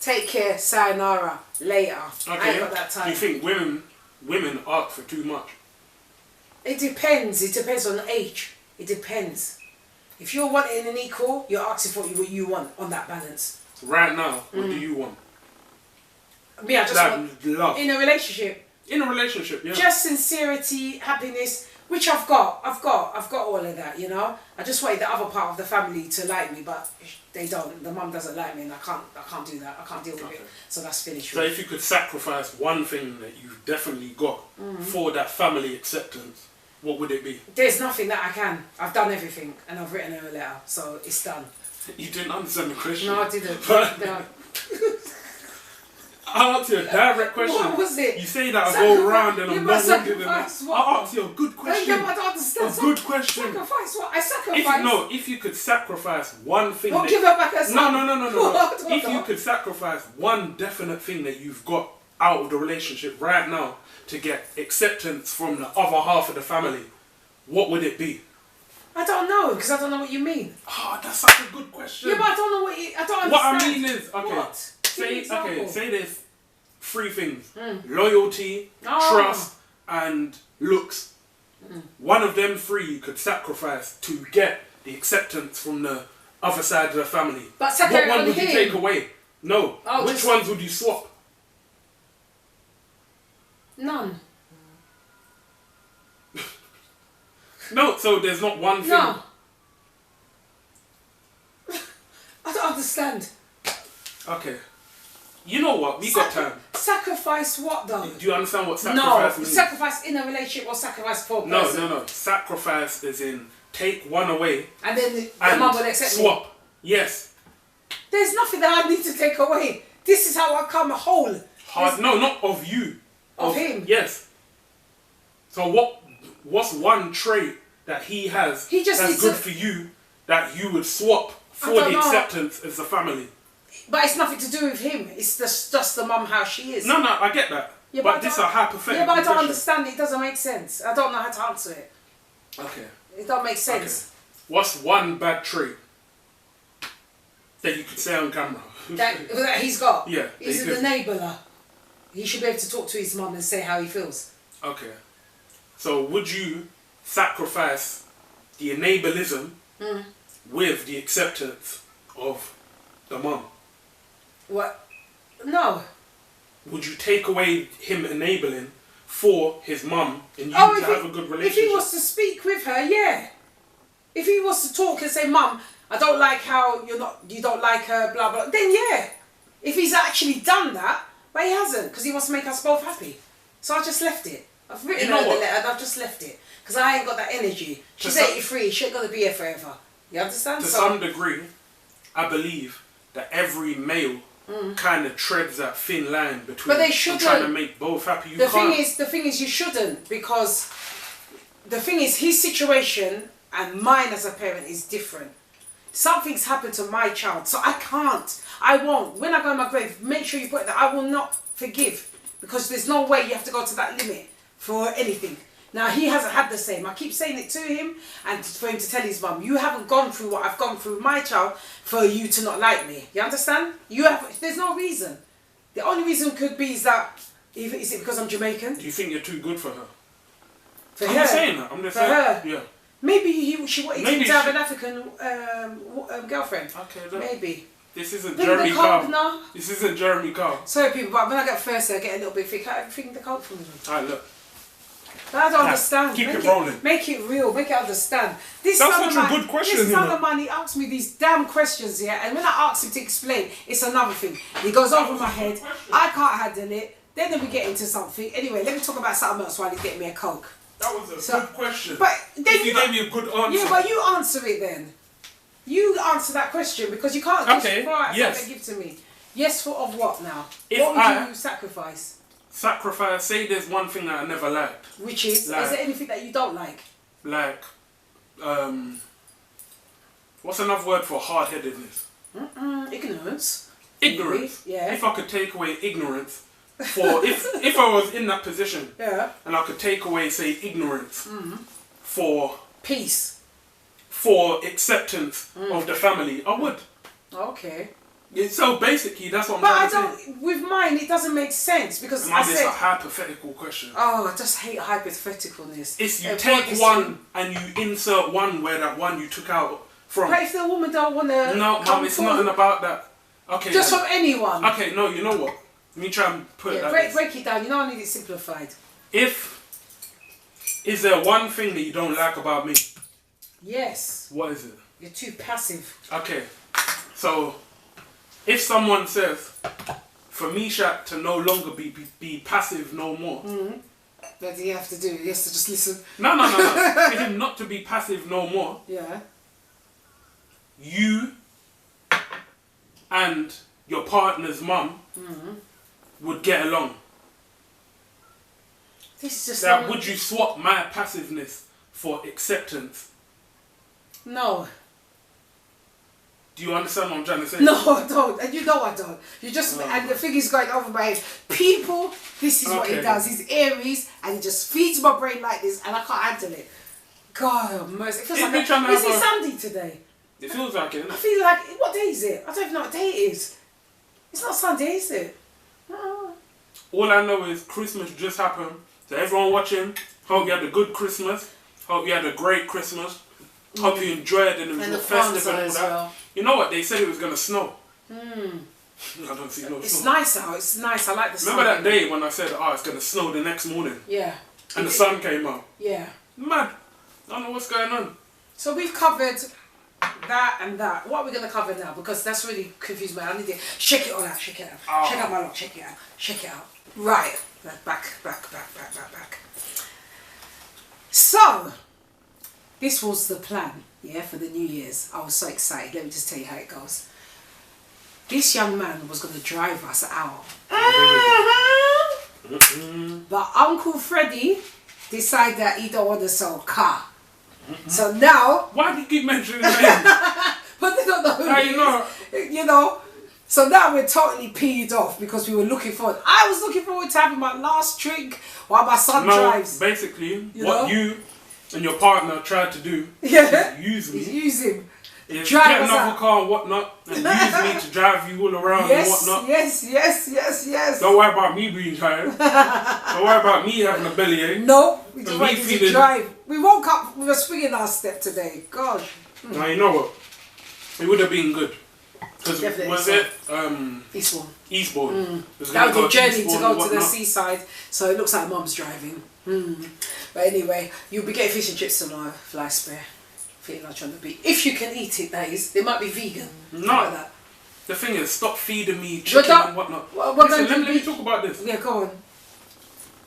take care, sayonara, later. Okay. I ain't got that time. Do you think women ask for too much? It depends. It depends on the age. It depends. If you're wanting an equal, you're asking for what you want on that balance. Right now, what do you want? Me, I just want love. In a relationship. In a relationship, yeah. Just sincerity, happiness, which I've got all of that, you know. I just wanted the other part of the family to like me, but they don't. The mum doesn't like me, and I can't do that. I can't deal with it. So that's finished. So if you could sacrifice one thing that you've definitely got for that family acceptance, what would it be? There's nothing that I can. I've done everything, and I've written her a letter, so it's done. You didn't understand the question. No, I didn't. No. I asked you a direct question. What was it? You say that I go around and I'm not wondering that. What? I asked you a good question. I don't understand. A good question. Sacrifice what? I sacrifice. If you could sacrifice one thing. Don't give her back her son. No. If you could sacrifice one definite thing that you've got out of the relationship right now to get acceptance from the other half of the family, what would it be? I don't know, because I don't know what you mean. Oh, that's such a good question. Yeah, but I don't know what you... I don't understand. What I mean is, okay, what? say there's three things. Loyalty, trust, and looks. One of them three you could sacrifice to get the acceptance from the other side of the family. But what one would you take away? No. Oh, which ones would you swap? None. No, so there's not one thing. No. I don't understand. Okay. You know what? We got time. Sacrifice what though? Do you understand what sacrifice means? Sacrifice in a relationship or sacrifice for a person? No. Sacrifice is in take one away. And then the mum will accept swap. Me. Yes. There's nothing that I need to take away. This is how I come whole. No, not of you. Of him? Yes. So what's one trait that he has that's good for you that you would swap for the acceptance as a family? But it's nothing to do with him. It's just the mum how she is. No, I get that. Yeah, but this is a hypothetical. Yeah, but I don't understand it. It doesn't make sense. I don't know how to answer it. Okay. It don't make sense. Okay. What's one bad trait that you could say on camera? that he's got? Yeah. He's an enabler. He should be able to talk to his mum and say how he feels. Okay. So would you sacrifice the enablism with the acceptance of the mum? What? No. Would you take away him enabling for his mum and you to have a good relationship? If he was to speak with her, yeah. If he was to talk and say, Mum, I don't like how you don't like her, blah, blah, then yeah. If he's actually done that, but he hasn't, because he wants to make us both happy. So I just left it. I've written her the letter and I've just left it. Because I ain't got that energy. She's 83, she ain't going to be here forever. You understand? To some degree, I believe that every male kind of treads that thin line between trying to make both happy. The thing is you shouldn't, because the thing is his situation and mine as a parent is different. Something's happened to my child, so I won't. When I go in my grave, make sure you put that I will not forgive, because there's no way you have to go to that limit for anything. Now, he hasn't had the same. I keep saying it to him and for him to tell his mum, you haven't gone through what I've gone through with my child for you to not like me. You understand? There's no reason. The only reason could be is that, is it because I'm Jamaican? Do you think you're too good for her? For I'm her? Just saying that. I'm just saying. Her? Yeah. Maybe she wanted him to have an African girlfriend. Okay, look. Maybe. This isn't Jeremy Carr. No. This isn't Jeremy Carr. Sorry people, but when I get thirsty I get a little bit thick. I think the coke from them. Alright, look. But I don't understand. Keep it rolling. Make it real. Make it understand. That's such a good question. This other man, he asks me these damn questions here, and when I ask him to explain, it's another thing. He goes over my head. I can't handle it. Then we get into something. Anyway, let me talk about something else while he's getting me a Coke. That was a good question. But then you gave me a good answer. Yeah, but you answer it then. You answer that question because you can't just give to me. Yes, for of what now? What would you sacrifice? Sacrifice, say there's one thing that I never liked. Which is there anything that you don't like? Like, what's another word for hard-headedness? Ignorance. Ignorance. Yeah. If I could take away ignorance, if I was in that position, and I could take away, say, ignorance for peace, for acceptance of the family, I would. Okay. So basically, that's what I'm trying to say. But I don't. With mine, it doesn't make sense because I said it's a hypothetical question. Oh, I just hate hypotheticalness. It's you take one and you insert one where that one you took out from. But if the woman don't want to, no, Mum, it's nothing about that. Okay. Just from anyone. Okay, no, you know what? Let me try and put it like this. Break it down. You know I need it simplified. Is there one thing that you don't like about me? Yes. What is it? You're too passive. Okay, so if someone says, for me, Shaq, to no longer be passive no more. What do you have to do? He has to just listen. No. For him not to be passive no more. Yeah. You and your partner's mum would get along. This is just that would you swap my passiveness for acceptance? No. Do you understand what I'm trying to say? No, I don't. And you know I don't. You just and the thing is going over my head. People, this is what he does. He's Aries and he just feeds my brain like this and I can't handle it. God mercy. It feels like is it Sunday today? It feels like it, isn't it? I feel like what day is it? I don't even know what day it is. It's not Sunday, is it? All I know is Christmas just happened. So everyone watching, hope you had a good Christmas. Hope you had a great Christmas. Hope you enjoyed it and it was festive and all that. Well. You know what? They said it was going to snow. I don't see no snow. It's nice out. It's nice. I like the sun. Remember that day when I said, it's going to snow the next morning? Yeah. And the sun came out? Yeah. Mad. I don't know what's going on. So we've covered that and that. What are we going to cover now? Because that's really confused me. I need to check it all out. Check it out. Check out my lock. Check it out. Check it out. Right. Back. So, this was the plan, for the New Year's. I was so excited. Let me just tell you how it goes. This young man was going to drive us out. But Uncle Freddie decided that he don't want to sell a car. So now... Why do you keep mentioning his name? But they don't know who he is. You know. So now we're totally peed off because we were looking forward. I was looking forward to having my last drink while my son drives. Basically, what you and your partner tried to do is use me. Use him. Is get another car and whatnot and use me to drive you all around and whatnot. Yes. Don't worry about me being tired. Don't worry about me having a bellyache. No, we just wanted to drive. We woke up with a spring in our step today. Gosh. Now you know what? It would have been good. Because was it Eastbourne? That was a journey to go to the seaside, so it looks like Mum's driving. But anyway, you'll be getting fish and chips tomorrow, fly spare. Feeling like on the beach. If you can eat it, that is. They might be vegan. No. Like that. The thing is, stop feeding me chicken and whatnot. Listen, let me talk about this. Yeah, go on.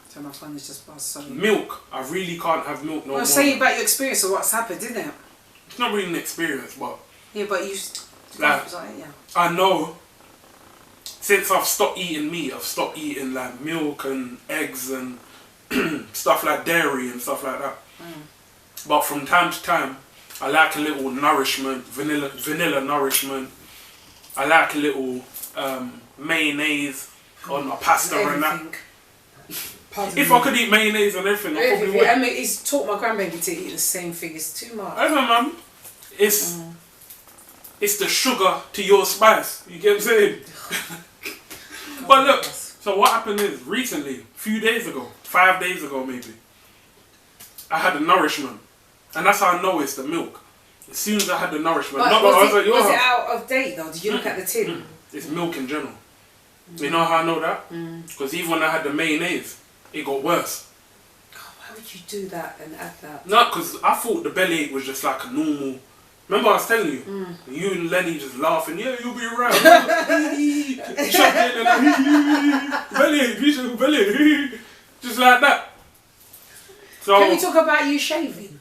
So my phone is just passed. Sorry. Milk. I really can't have milk no more. Say about your experience of what's happened, didn't it? It's not really an experience, but... Yeah, but you... I know since I've stopped eating meat, I've stopped eating like milk and eggs and stuff like dairy and stuff like that. But from time to time, I like a little nourishment, vanilla nourishment. I like a little mayonnaise on my pasta and that. If I could eat mayonnaise on everything, I probably would. I mean, he's taught my grandbaby to eat the same thing. It's too much. I don't know, man. It's the sugar to your spice. You get what I'm saying? But look, so what happened is recently, a few days ago, 5 days ago maybe, I had a nourishment. And that's how I know it's the milk. As soon as I had the nourishment. But was it out of date though? Did you look at the tin? It's milk in general. You know how I know that? Because even when I had the mayonnaise, it got worse. God, why would you do that and add that? No, because I thought the bellyache was just like a normal Remember I was telling you, you and Lenny just laughing, yeah, you'll be right. Belly, just like that. So, can we talk about you shaving?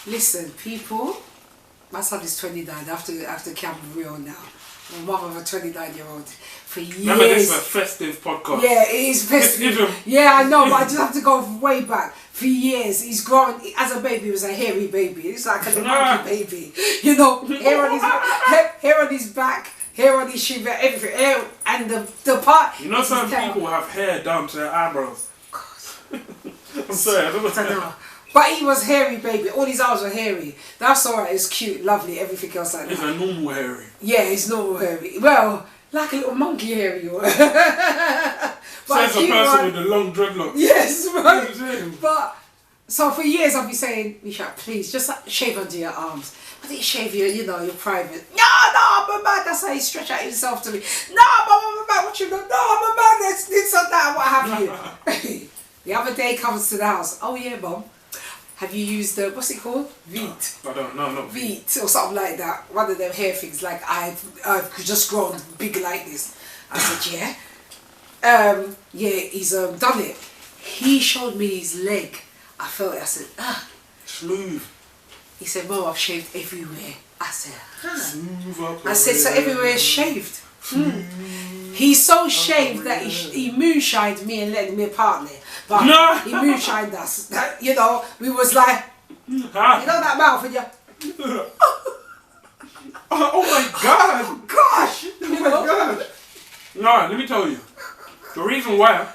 Listen, people, my son is 29 after Camp Real now. I'm mother of a 29-year-old. For years. Remember, this is a festive podcast. Yeah, it is festive. Yeah, I know, but I just have to go way back. For years, he's grown. As a baby, he was a hairy baby. It's like a monkey baby. You know, hair on his back, hair on his shin, everything. Hair, and the part. You know, some people have hair down to their eyebrows. God. I'm sorry, I don't know. But he was hairy, baby. All his arms were hairy. That's alright. It's cute, lovely. Everything else like that. He's a normal hairy. Yeah, he's normal hairy. Well, like a little monkey hairy. But says a person with the long dreadlocks. Yes, right. But so for years I'll be saying, Misha, please just shave under your arms. But then you shave your private. No, I'm a man. That's how he stretch out himself to me. No, I'm a man. What you know? No, I'm a man. That's this and that. What have you? The other day comes to the house. Oh yeah, Mom. Have you used the, what's it called? Veet. I don't know, not Veet or something like that. One of them hair things, like I've just grown big like this. I said, yeah. Yeah, he's done it. He showed me his leg. I felt it. I said, smooth. He said, Mom, I've shaved everywhere. I said, smooth up. I said, so everywhere is shaved. He's so shaved that he moonshined me and let me a partner. But he moonshined us. You know, we was like, you know that mouth and you. Oh my God! Oh gosh! Oh my God! No, let me tell you. The reason why,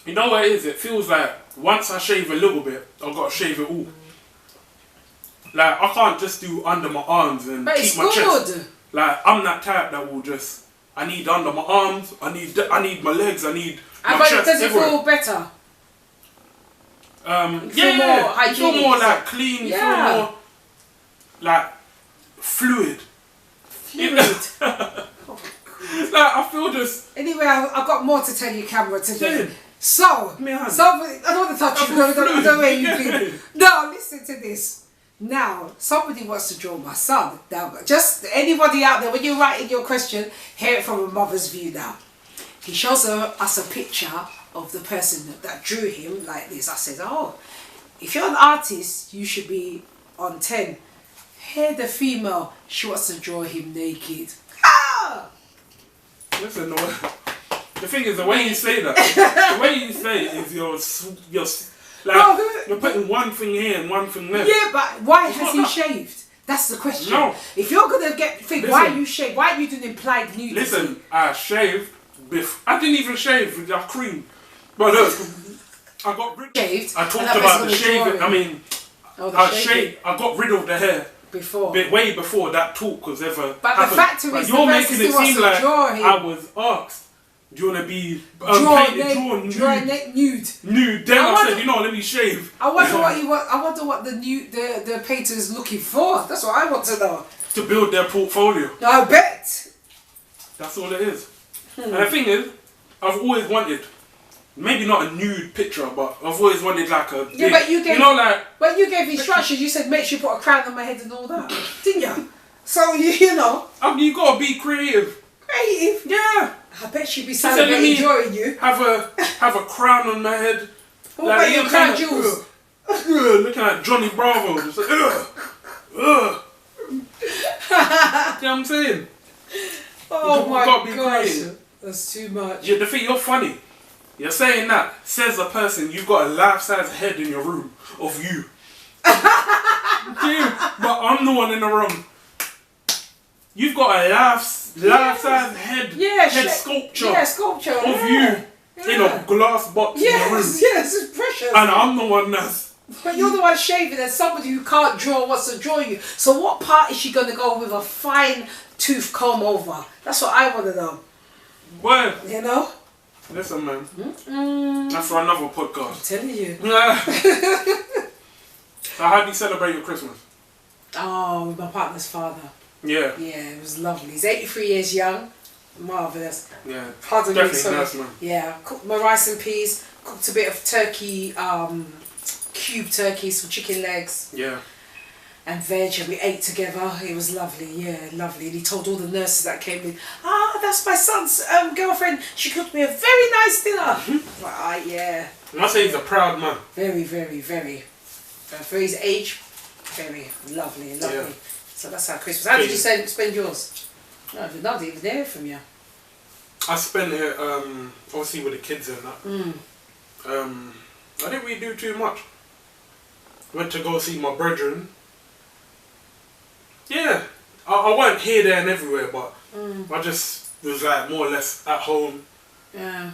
you know what it is? It feels like once I shave a little bit, I've got to shave it all. Like, I can't just do under my arms and keep my chest. Like, I'm that type that will just, I need under my arms, I need my legs, I need my chest. Does it feel better? You feel more like clean, you feel more like fluid. Like, I feel just... Anyway, I've got more to tell you, camera, today. So, somebody, I don't want to touch you, the way you did. No, listen to this. Now, somebody wants to draw my son. Now, just anybody out there, when you're writing your question, hear it from a mother's view now. He shows us a picture of the person that drew him like this. I said, oh, if you're an artist, you should be on 10. Here the female, she wants to draw him naked. Ah! Listen, the thing is, the way you say that, the way you say it is you're putting one thing here and one thing there. Yeah, but why has he shaved? That's the question. No. If you're going to why you shave? Why are you doing implied nudity? Listen, I shaved I didn't even shave with that cream. But look, I got rid of shaved. I talked about the shaving. I mean, I got rid of the hair. Way before that talk was ever But happened. the fact is, you're making it seem like I was asked, do you want to be drawn nude? Then I said, let me shave. I wonder what the painter is looking for. That's what I want to know. To build their portfolio. I bet. That's all it is. And the thing is, I've always wanted, maybe not a nude picture, but I've always wanted like a big, but you gave, but you gave instructions. You said make sure you put a crown on my head and all that, didn't you? So you know. You gotta be creative. Creative? Yeah. I bet she'd be celebrating enjoying you. Have a crown on my head. What about your crown jewels? Looking at Johnny Bravo. Just like, you know what I'm saying? Oh my gosh. That's too much. Yeah, the thing, you're funny. You're saying that, says a person, you've got a life-size head in your room of you. But I'm the one in the room. You've got a life-size head sculpture of you in a glass box in your room. Yes, it's precious. And I'm the one that's... But you're the one shaving. There's somebody who can't draw wants to draw you. So what part is she going to go with a fine tooth comb over? That's what I want to know. Well, you know? Listen, man. That's for another podcast. I'm telling you. So how do you celebrate your Christmas? Oh, with my partner's father. Yeah. Yeah, it was lovely. He's 83 years young. Marvellous. Yeah. Pardon me, definitely nice, man. Yeah. Cooked my rice and peas. Cooked a bit of turkey, cube turkey, some chicken legs. Yeah. and veg, and we ate together. It was lovely, yeah, lovely. And he told all the nurses that came in, that's my son's girlfriend. She cooked me a very nice dinner. Yeah. I must say he's a proud man. Very, very, very. For his age, very lovely, lovely. Yeah. So that's how Christmas. How did you spend yours? No, I didn't even hear from you. I spent it obviously with the kids and that. I didn't really do too much. Went to go see my brethren. Yeah, I weren't here, there and everywhere, but I just was like more or less at home. Yeah.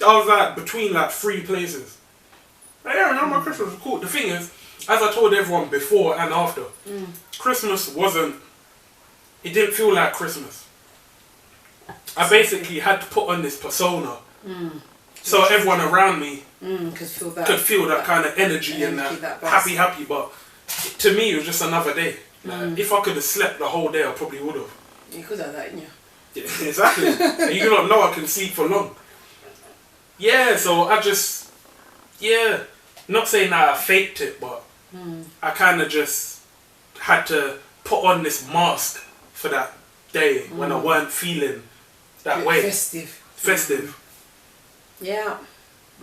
I was like between like 3 places. But yeah, no, my Christmas was cool. The thing is, as I told everyone before and after, Christmas it didn't feel like Christmas. I basically had to put on this persona. So everyone around me could feel that kind of energy and that happy, but to me it was just another day. Like, if I could have slept the whole day, I probably would have. You could have that, didn't you? Yeah, exactly. And you don't know I can sleep for long. Yeah, so I just, not saying that I faked it, but I kind of just had to put on this mask for that day when I weren't feeling that way. Festive. Yeah,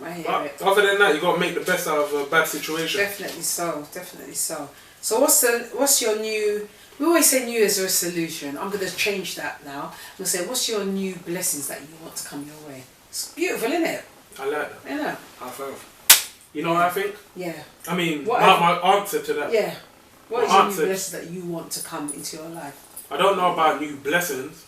I hear it. Other than that, you got to make the best out of a bad situation. Definitely so. So what's your new? We always say New Year's resolution. I'm going to change that now. I'm going to say, what's your new blessings that you want to come your way? It's beautiful, isn't it? I like that. Yeah. I feel. You know what I think? Yeah. I mean, my answer to that. Yeah. What is your new blessings that you want to come into your life? I don't know about new blessings.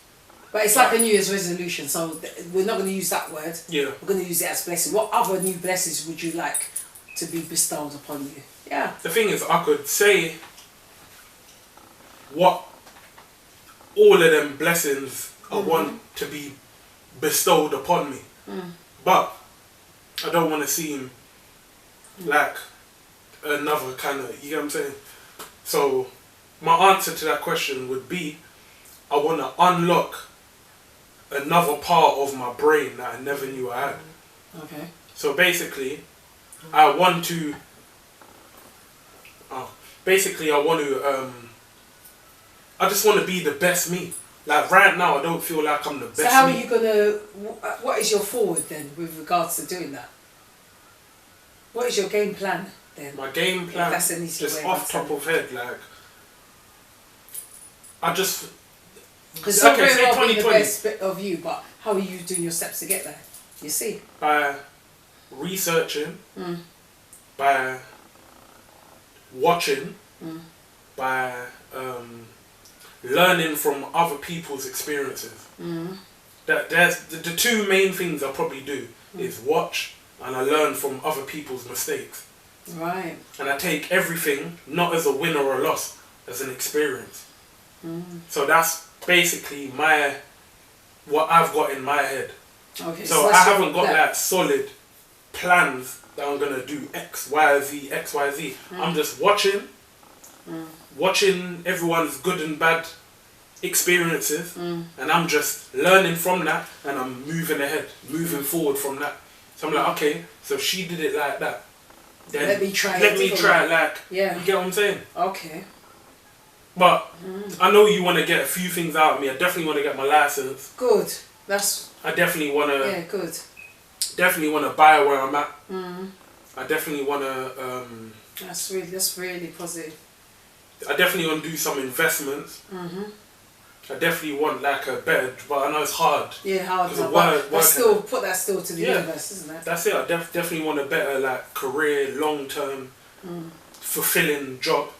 But it's like a New Year's resolution, so we're not going to use that word. Yeah. We're going to use it as blessing. What other new blessings would you like to be bestowed upon you? Yeah. The thing is, I could say what all of them blessings I want to be bestowed upon me. But I don't want to seem like another kind of, you get what I'm saying? So my answer to that question would be, I want to unlock another part of my brain that I never knew I had. Okay. So basically, I want to I just want to be the best me. Like right now, I don't feel like I'm the best me. So how are you going to, what is your forward then with regards to doing that? What is your game plan then? My game plan, just off top of head, like, I just... Because it's not very well being the best bit of you, but how are you doing your steps to get there? You see? By researching, by watching, by learning from other people's experiences. That there's the 2 main things I probably do is watch and I learn from other people's mistakes. Right. And I take everything not as a win or a loss, as an experience. So that's basically what I've got in my head. Okay. So I haven't got like solid plans that I'm gonna do X, Y, Z, X, Y, Z. I'm just watching everyone's good and bad experiences, and I'm just learning from that, and I'm moving ahead, moving forward from that. So I'm like, okay, so she did it like that. Then let me try it like, you get what I'm saying? Okay. But I know you want to get a few things out of me. I definitely want to get my license. Good. I definitely want to. Yeah, good. Definitely want to buy where I'm at. I definitely want to. That's really positive. I definitely want to do some investments. I definitely want like a better, but I know it's hard. Yeah, hard. But still, put that still to the universe, isn't it? That's it. I definitely want a better like career, long term, fulfilling job.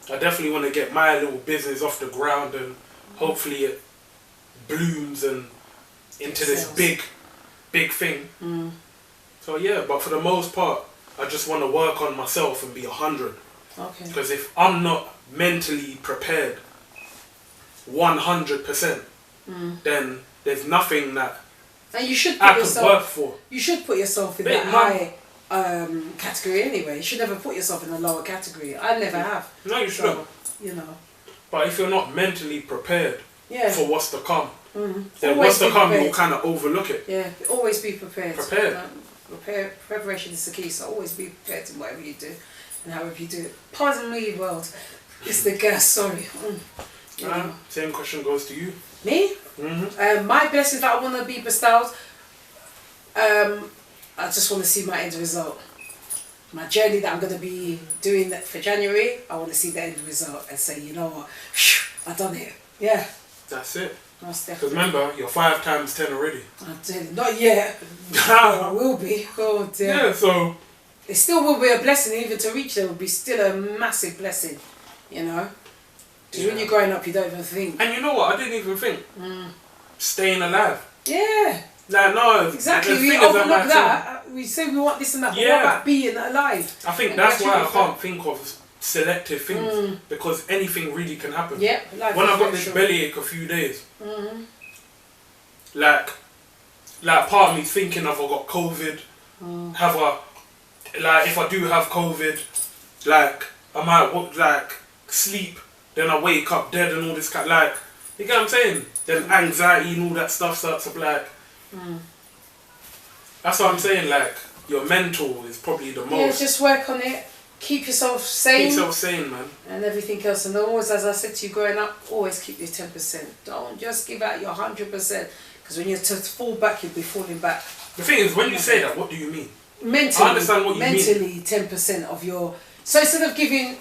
I definitely want to get my little business off the ground and hopefully it blooms and into this big thing. So yeah, but for the most part, I just want to work on myself and be 100. Okay. Because if I'm not mentally prepared 100%, then there's nothing that and you should I could work for. You should put yourself in that high category anyway. You should never put yourself in a lower category. I never have. No, you shouldn't. So, you know. But if you're not mentally prepared for what's to come, then always what's to come, you'll kind of overlook it. Yeah, always be prepared. Prepared. Preparation is the key, so always be prepared in whatever you do and however you do it. Pardon me, world. It's the gas, sorry. Same question goes to you. Me? My blessings that I want to be bestowed, I just want to see my end result. My journey that I'm going to be doing for January, I want to see the end result and say, you know what, I've done it. Yeah. That's it. Because remember, you're 5 times 10 already. Not yet. I will be. Oh dear. Yeah, so... It still will be a blessing, even to reach there will be still a massive blessing, you know? Because when you're growing up, you don't even think. And you know what? I didn't even think. Staying alive. Yeah. Like, no. Exactly. We overlook that. We say we want this and that, but what about being alive? I think that's why I can't think of selective things. Because anything really can happen. Yeah. When I got this bellyache a few days, like part of me thinking have I got COVID, have I, like if I do have COVID, like I might like sleep, then I wake up dead and all this kind, like, you get what I'm saying? Then anxiety and all that stuff starts to like, that's what I'm saying, like, your mental is probably the most. Yeah, just work on it. Keep yourself sane. Keep yourself sane, man. And everything else. And always, as I said to you growing up, always keep your 10%. Don't just give out your 100%. Because when you're to fall back, you'll be falling back. The thing is, when you say that, what do you mean? Mentally. I understand what you mean. Mentally, 10% of your... So instead of giving...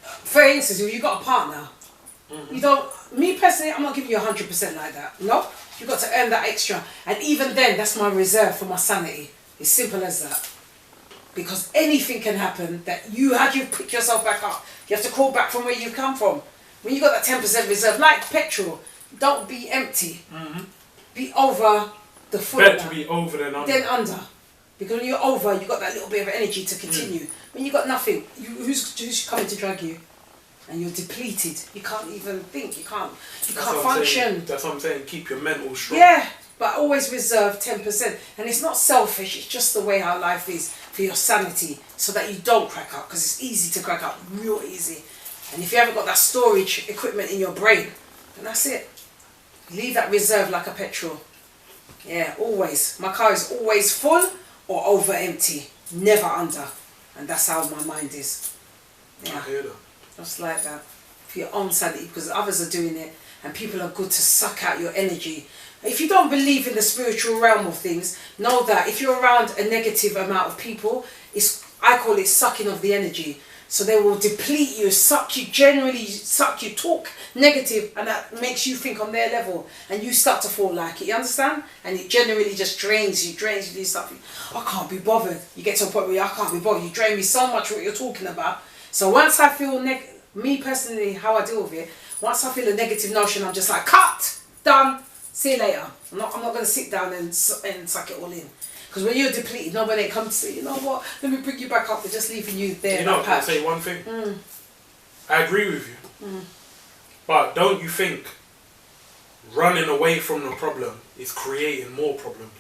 For instance, if you've got a partner, you don't... Me personally, I'm not giving you 100% like that. No. You've got to earn that extra. And even then, that's my reserve for my sanity. It's simple as that. Because anything can happen that how do you pick yourself back up? You have to crawl back from where you come from. When you got that 10% reserve, like petrol, don't be empty. Be over the full. Better to be over than under. Then under. Because when you're over, you've got that little bit of energy to continue. When you got nothing, who's coming to drag you? And you're depleted. You can't even think. You can't function. That's what I'm saying. Keep your mental strong. Yeah. But always reserve 10%. And it's not selfish, it's just the way our life is for your sanity, so that you don't crack up, because it's easy to crack up, real easy. And if you haven't got that storage equipment in your brain, then that's it. Leave that reserve like a petrol. Yeah, always. My car is always full or over empty, never under. And that's how my mind is. Yeah. I hear that. Just like that. For your own sanity, because others are doing it, and people are good to suck out your energy. If you don't believe in the spiritual realm of things, know that if you're around a negative amount of people, I call it sucking of the energy. So they will deplete you, generally suck you, talk negative, and that makes you think on their level, and you start to fall like it, you understand? And it generally just drains you, do stuff. I can't be bothered. You get to a point where I can't be bothered. You drain me so much what you're talking about. So once I feel, me personally, how I deal with it, once I feel a negative notion, I'm just like, cut, done. See you later. I'm not going to sit down and suck it all in. Because when you're depleted, nobody comes to say, you know what, let me bring you back up. They're just leaving you there. You know, can I say one thing? I agree with you. But don't you think running away from the problem is creating more problems?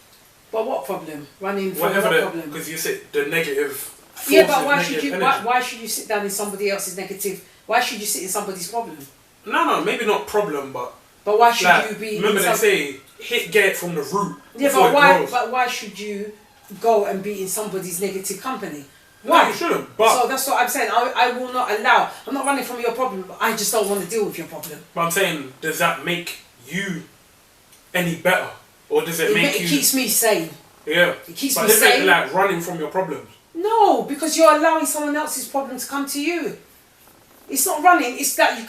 But what problem? Running from what problem? Because you said the negative... Yeah, but why should you sit down in somebody else's negative? Why should you sit in somebody's problem? No, maybe not problem, but... But why should you be... Remember they say, get it from the root. Yeah, but why should you go and be in somebody's negative company? Why? No, you shouldn't, but... So that's what I'm saying. I will not allow... I'm not running from your problem, but I just don't want to deal with your problem. But I'm saying, does that make you any better? Or does it make you... It keeps me sane. Yeah. It keeps but me sane. But isn't it like running from your problems? No, because you're allowing someone else's problem to come to you. It's not running, it's that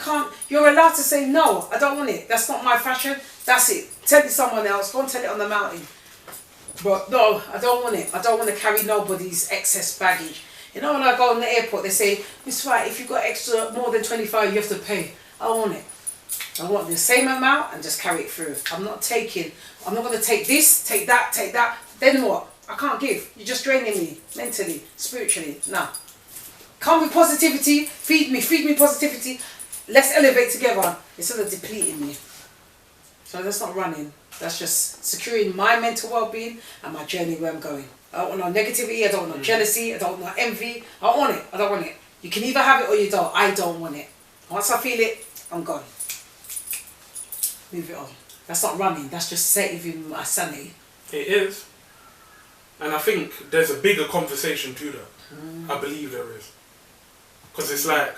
you're allowed to say, no, I don't want it. That's not my fashion. That's it. Tell it someone else. Go and tell it on the mountain. But no, I don't want it. I don't want to carry nobody's excess baggage. You know, when I go on the airport, they say, Miss White, if you've got extra more than 25, you have to pay. I don't want it. I want the same amount and just carry it through. I'm not going to take this, take that. Then what? I can't give. You're just draining me mentally, spiritually. No. Come with positivity, feed me positivity. Let's elevate together instead of depleting me. So that's not running. That's just securing my mental well-being and my journey where I'm going. I don't want no negativity, I don't want no jealousy, I don't want no envy. I don't want it, I don't want it. You can either have it or you don't. I don't want it. Once I feel it, I'm gone. Move it on. That's not running, that's just saving my sanity. It is. And I think there's a bigger conversation to that. I believe there is. Because it's like,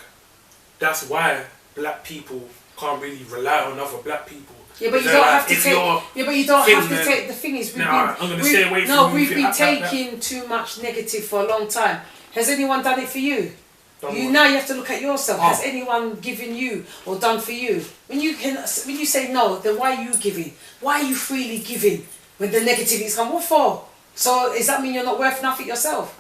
that's why black people can't really rely on other black people. Yeah, but you don't have to take. Yeah, but you don't have to take. The thing is, I'm gonna stay away from you. No, we've been taking too much negative for a long time. Has anyone done it for you? Now you have to look at yourself. Oh. Has anyone given you or done for you? When you say no, then why are you giving? Why are you freely giving when the negativity is come? What for? So does that mean you're not worth nothing yourself?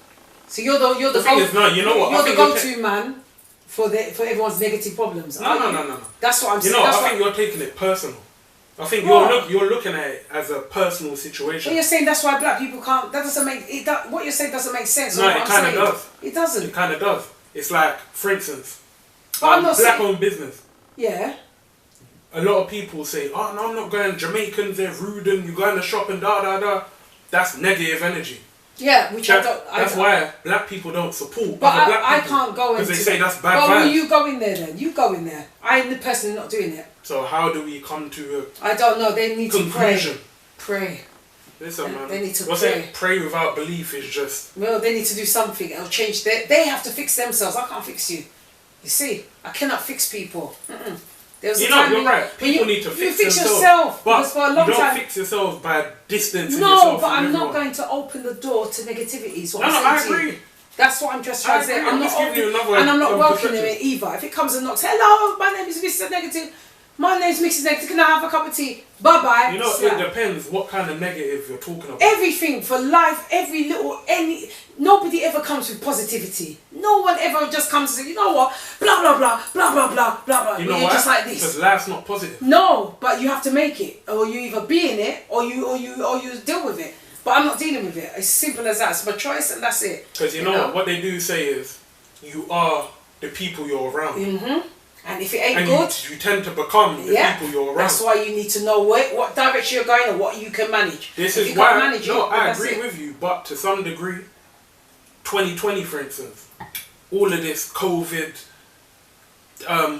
So you're the thing is, no, you know what? You're the go-to man for everyone's negative problems. No. That's what I'm saying. I think you're taking it personal. I think you're looking at it as a personal situation. But you're saying that's why black people can't. That doesn't make it. What you're saying doesn't make sense. No, it kind of does. It doesn't. It kind of does. It's like, for instance, black-owned business. Yeah. A lot of people say, "Oh no, I'm not going. Jamaicans, they're rude, and you go in the shop and da da da." That's negative energy. Yeah, which that's why black people don't support but other black people. I can't go into because they say that's bad vibes. Well, you go in there then. You go in there. I'm the person not doing it. So how do we come to a I don't know. They need conclusion? To pray. Listen, man. They need to pray. Pray without belief is just... Well, they need to do something. It'll change. They have to fix themselves. I can't fix you. You see? I cannot fix people. There's you're right. People need to fix themselves. Yourself. But because for a long you don't time, fix yourself by distancing yourself No, but from I'm everyone. not going to open the door to negativity. Is what No, I'm I saying agree. to you. That's what I'm just trying to say. I'm not giving you another and I'm not welcoming it either. If it comes and knocks, hello, my name is Mr. Negative. My name's Mrs. Negative. Can I have a cup of tea? Bye bye. You know, it depends what kind of negative you're talking about. Everything for life, nobody ever comes with positivity. No one ever just comes and says, you know what, blah blah blah blah blah blah blah blah. You know why? Just like this. Because life's not positive. No, but you have to make it, or you either be in it, or you deal with it. But I'm not dealing with it. It's simple as that. It's my choice, and that's it. Because you know what they do say is, you are the people you're around. Mm-hmm. And if it ain't good, you tend to become the people you're around. That's why you need to know what direction you're going and what you can manage. This if is you why. Can't manage I agree with you, but to some degree, 2020, for instance, all of this COVID,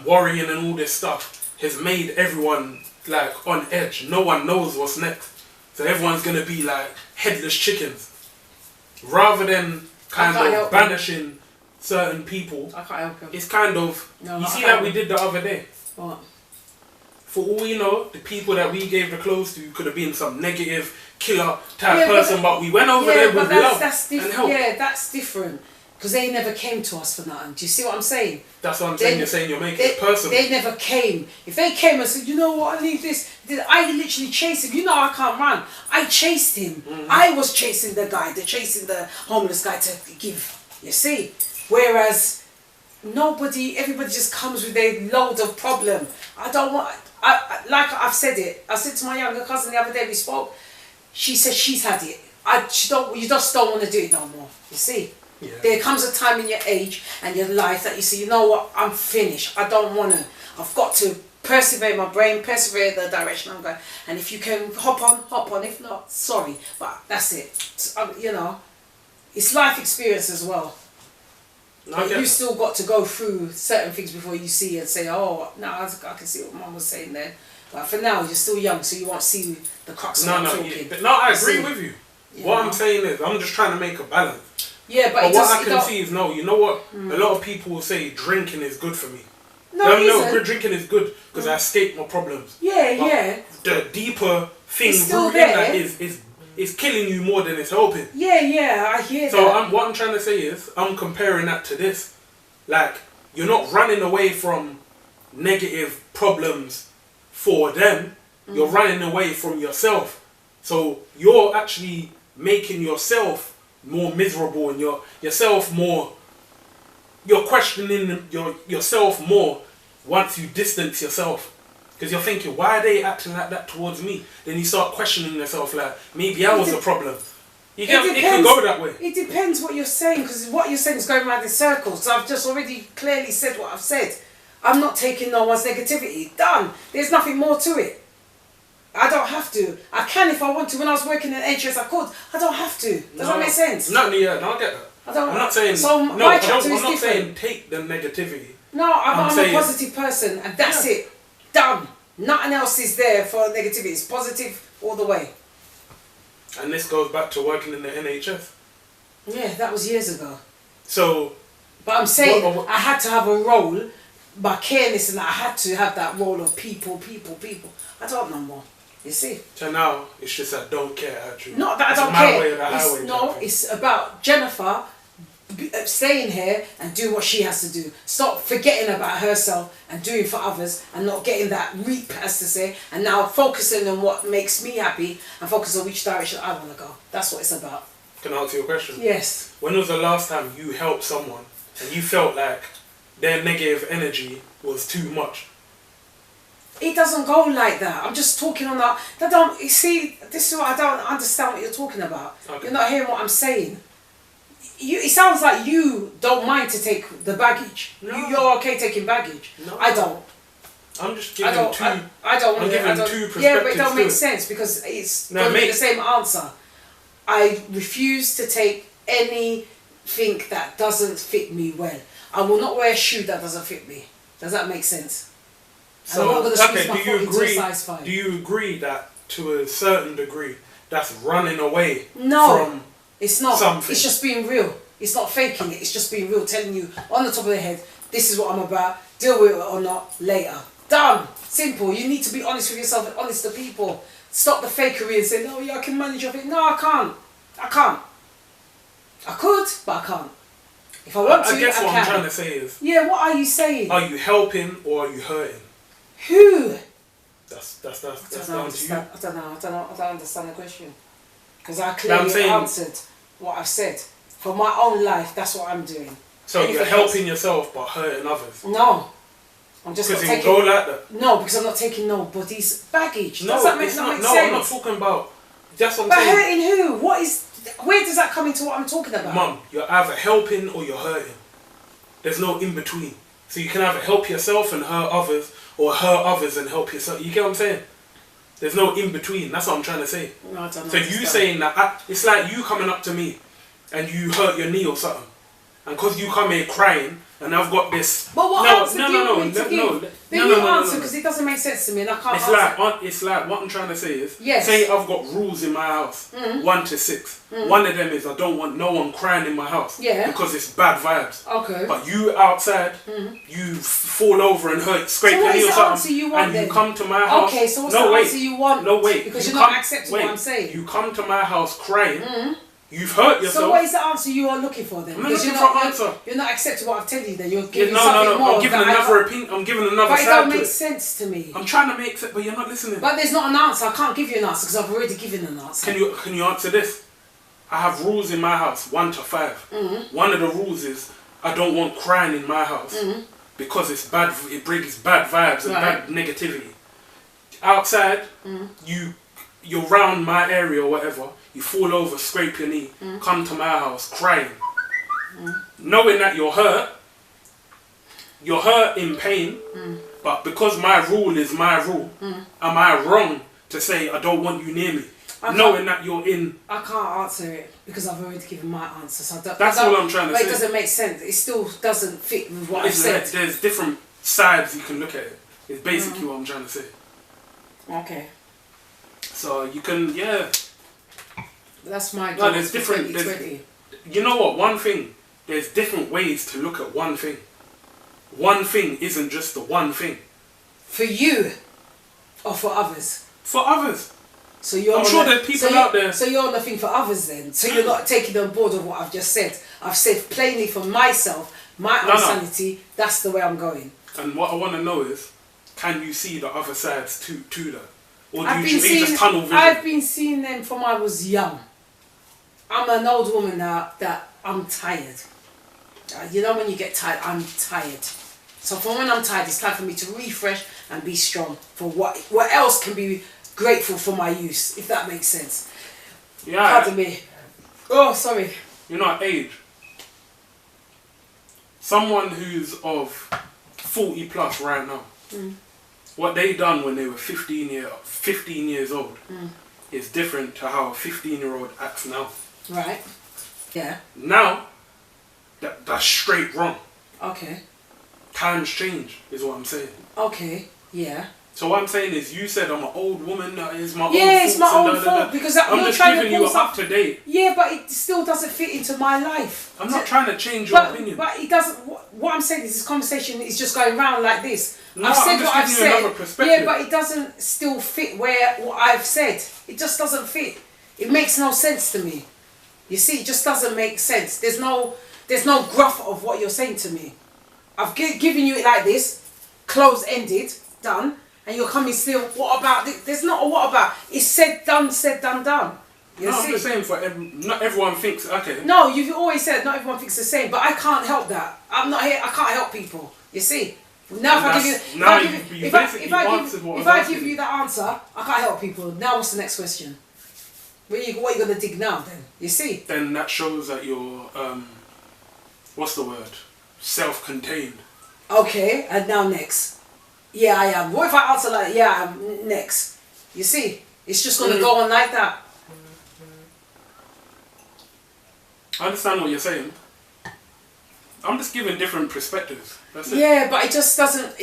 worrying and all this stuff has made everyone like on edge. No one knows what's next, so everyone's gonna be like headless chickens, rather than kind of banishing certain people. I can't help him. It's kind of you see that we did the other day. What? For all we know, the people that we gave the clothes to could have been some negative killer type person, but we went over there with love and help. Yeah, that's different. Because they never came to us for nothing. Do you see what I'm saying? That's what I'm saying. You're saying you're making it personal. They never came. If they came and said, you know what, I need this. I literally chased him. You know I can't run. I chased him. Mm-hmm. I was chasing the guy. Chasing the homeless guy to give. You see? Whereas everybody just comes with a load of problem. I don't want... like I've said it. I said to my younger cousin the other day we spoke. She said she's had it. You just don't want to do it no more. You see? Yeah. There comes a time in your age and your life that you say, you know what, I'm finished. I don't want to. I've got to persevere my brain, persevere the direction I'm going. And if you can hop on. If not, sorry. But that's it. You know, it's life experience as well. You still got to go through certain things before you see and say, oh, no, I can see what Mum was saying there. But for now, you're still young, so you won't see the crux of what I'm talking. I agree with you. What I'm saying is, I'm just trying to make a balance. Yeah, but what I can see is, you know what? A lot of people will say drinking is good for me. No, drinking is good because I escape my problems. Yeah. The deeper thing rooted in that is killing you more than it's helping. Yeah, I hear that. So what I'm trying to say is, I'm comparing that to this. Like, you're not running away from negative problems for them. You're running away from yourself. So you're actually making yourself more miserable and yourself more... You're questioning yourself more once you distance yourself. Because you're thinking, why are they acting like that towards me? Then you start questioning yourself like, maybe I was the problem. It can go that way. It depends what you're saying, because what you're saying is going around in circles. So I've just already clearly said what I've said. I'm not taking no one's negativity. Done. There's nothing more to it. I don't have to. I can if I want to. When I was working in NHS, I could. I don't have to. Does that make sense? No, I get that. I'm not saying... I'm not saying take the negativity. No, I'm a positive person, and that's it. Done. Nothing else is there for negativity. It's positive all the way. And this goes back to working in the NHS. Yeah, that was years ago. So... But I'm saying I had to have a role my careness and I had to have that role of people. I don't know more. You see? So now it's just a don't care attitude. Not that I don't my care. way or the highway. No, it's about Jennifer staying here and doing what she has to do. Stop forgetting about herself and doing for others and not getting that reap, as to say, and now focusing on what makes me happy and focus on which direction I want to go. That's what it's about. Can I answer your question? Yes. When was the last time you helped someone and you felt like their negative energy was too much? It doesn't go like that. I'm just talking on that. You see, this is what I don't understand what you're talking about. Okay. You're not hearing what I'm saying. It sounds like you don't mind to take the baggage. No. You're okay taking baggage. No. I don't. I'm just giving I don't want two perspectives. Yeah, but it don't to make it. sense because it's No, going to be mate. the same answer. I refuse to take anything that doesn't fit me well. I will not wear a shoe that doesn't fit me. Does that make sense? And I'm not going to squeeze my foot into a size 5. Do you agree that to a certain degree that's running away No, from it's not. something? It's just being real. It's not faking it. It's just being real, telling you on the top of the head, this is what I'm about. Deal with it or not later. Done. Simple. You need to be honest with yourself and honest to people. Stop the fakery and say, no, yeah, I can manage your thing. No, I can't. I could, but I can't. If I want to, I guess I what can. I'm trying to say is, Yeah, what are you saying? are you helping or are you hurting? Who? That's I down to you. I don't know. I don't understand the question. Because I I'm clearly saying- answered what I've said. For my own life, that's what I'm doing. So Anything you're helping yourself but hurting others. No. I'm just not Because it taking... will go like that. No, because I'm not taking nobody's baggage. No, Does that make, it's not not. make No, sense? I'm not talking about. That's what I'm But saying. hurting who? What is... Where does that come into what I'm talking about? Mum, you're either helping or you're hurting. There's no in between. So you can either help yourself and hurt others, or hurt others and help yourself. You get what I'm saying? There's no in between. That's what I'm trying to say. No, I don't So you saying that it's like you coming up to me, and you hurt your knee or something, and because you come here crying, and I've got this. But what answer do you want me to give? Then you answer because it doesn't make sense to me and I can't answer. It's like what I'm trying to say is, Yes. say I've got rules in my house, 1 to 6. One of them is I don't want no one crying in my house, Yeah. because it's bad vibes. Okay. But you outside, you fall over and hurt, scrape So your what knee is or the something, answer you want and then? you come to my house. Okay, so what's no, the wait. answer you want? No, wait. Because you you're not accepting what I'm saying. You come to my house crying. You've hurt yourself. So what is the answer you are looking for then? I'm not Because looking you're for an answer. You're not accepting what I've told you then. You're giving No, something more. I'm giving that I another can't- opinion. I'm giving another But it side don't to make it. sense to me. I'm trying to make sense, but you're not listening. But there's not an answer. I can't give you an answer because I've already given an answer. Can you answer this? I have rules in my house, 1 to 5. One of the rules is I don't want crying in my house because it's bad. It brings bad vibes and bad negativity. Outside, you're round my area or whatever. You fall over, scrape your knee, come to my house crying, knowing that you're hurt in pain. But because my rule is my rule, am I wrong to say I don't want you near me? Knowing that you're in... I can't answer it because I've already given my answer. So That's all I'm trying to say. But it doesn't make sense. It still doesn't fit with what I've said. There's different sides you can look at it. It's basically what I'm trying to say. Okay. So you can, yeah. That's my No, goal there's for different... 2020. You know what? One thing. There's different ways to look at one thing. One thing isn't just the one thing. For you or for others? For others. So you're I'm sure there's people out there. So you're nothing for others then. So you're not taking on board of what I've just said. I've said plainly for myself, my own sanity, that's the way I'm going. And what I want to know is, can you see the other sides to that? Or do I've you been just tunnel vision? I've been seeing them from I was young. I'm an old woman now that I'm tired. You know when you get tired, I'm tired. So from when I'm tired, it's time for me to refresh and be strong for what else can be grateful for my use, if that makes sense. Yeah. Pardon me. Oh, sorry. You know, at age. Someone who's of 40 plus right now, what they done when they were 15 years old is different to how a 15-year-old acts now. Right. Yeah. Now, that's straight wrong. Okay. Times change, is what I'm saying. Okay. Yeah. So what I'm saying is, you said I'm an old woman. It's my own Yeah, fault. it's my own fault because I'm you're just trying giving to you pull up to date. Yeah, but it still doesn't fit into my life. I'm not trying to change your opinion. But it doesn't. What I'm saying is, this conversation is just going round like this. No, I've said I'm just what I've giving you said. another perspective. Yeah, but it doesn't still fit where what I've said. It just doesn't fit. It makes no sense to me. You see, it just doesn't make sense. There's no gruff of what you're saying to me. I've given you it like this, closed ended, done, and you're coming still. What about? There's not a what about. It's said, done, done. You No, see? I'm just saying not everyone thinks. Okay. No, you've always said not everyone thinks the same, but I can't help that. I'm not here. I can't help people. You see? Now if I give you that answer, I can't help people. Now what's the next question? What are you gonna dig now then? You see? Then that shows that you're what's the word? Self-contained. Okay, and now next. Yeah, I am. What if I answer like yeah, I am next? You see? It's just gonna go on like that. I understand what you're saying. I'm just giving different perspectives. That's it. Yeah, but it just doesn't.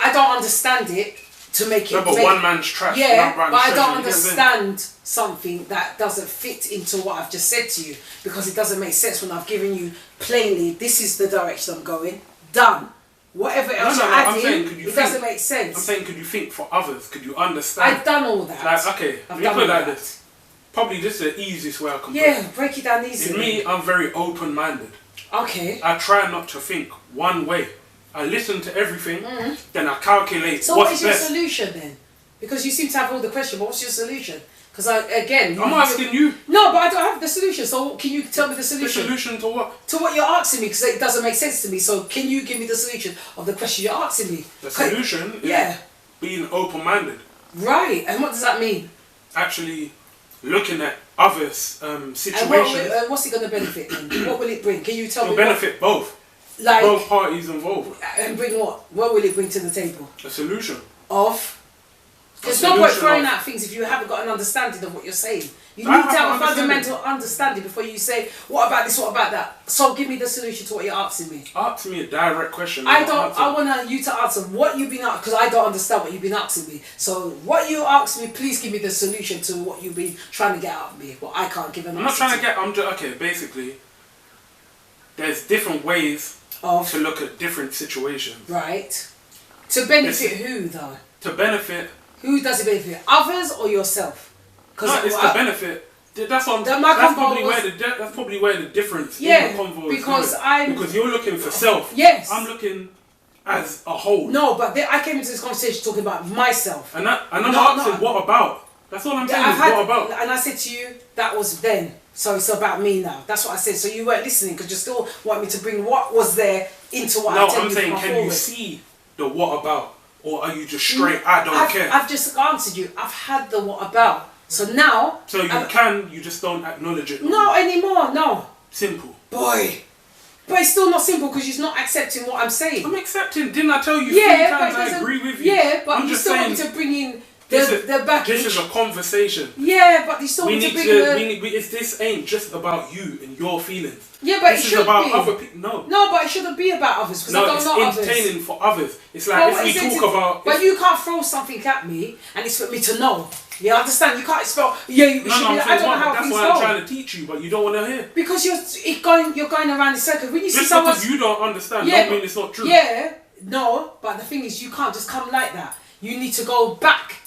I don't understand it to make it. No, but one man's trash. Yeah, but I don't understand something that doesn't fit into what I've just said to you because it doesn't make sense when I've given you plainly. This is the direction I'm going. Done. Whatever else you're adding, it doesn't make sense. I'm saying, could you think for others? Could you understand? I've done all that. Like, okay, let me put it like this. Probably this is the easiest way I can put it. Yeah, break it down easily. In me, I'm very open-minded. Okay. I try not to think one way. I listen to everything, then I calculate so what's what is your best. solution then? Because you seem to have all the question, but what's your solution? Because I'm asking you. No, but I don't have the solution. So can you tell me the The solution? solution to what? To what you're asking me, because it doesn't make sense to me. So can you give me the solution of the question you're asking me? The solution is being open-minded. Right, and what does that mean? Actually looking at others' situations. And what's it going to benefit then? What will it bring? Can you tell me? It'll benefit both. Like, both parties involved. And bring what? What will it bring to the table? A solution. Of? There's no point throwing out things if you haven't got an understanding of what you're saying. You need to have a fundamental understanding before you say, what about this, what about that? So give me the solution to what you're asking me. Ask me a direct question. I want you to answer what you've been asking, because I don't understand what you've been asking me. So what you asked me, please give me the solution to what you've been trying to get out of me. What I can't give an answer I'm not trying to get, I'm just, okay, basically, there's different ways to look at different situations. Right. To benefit who though? To benefit. Who does it benefit? Others or yourself? No, it's the benefit. That's probably where the difference in the convo is because you're looking for self. Yes. I'm looking as a whole. No, but I came into this conversation talking about myself. And I'm asking what about? That's all I'm saying is what about? And I said to you, that was then. So it's about me now. That's what I said. So you weren't listening because you still want me to bring what was there into what I tell you. No, I'm saying, can you see the what about? Or are you just straight, I don't care? I've just answered you. I've had the what about. So now... So you just don't acknowledge it? No, anymore, no. Simple. Boy. But it's still not simple because you're not accepting what I'm saying. I'm accepting. Didn't I tell you 3 times I agree with you? Yeah, but I'm you just still saying, want me to bring in the baggage. This is a conversation. Yeah, but you still want to bring this ain't just about you and your feelings. Yeah, but this it should is about be. other people. No, but it shouldn't be about others because I don't know others. It's entertaining for others. It's like if we talk about... But you can't throw something at me and expect me to know. You understand? You can't spell... Yeah, you should be like, I don't know how things go. That's why I'm trying to teach you, but you don't want to hear. Because you're going around in circles. When you see someone... Just because you don't understand don't mean it's not true. Yeah, no, but the thing is you can't just come like that. You need to go back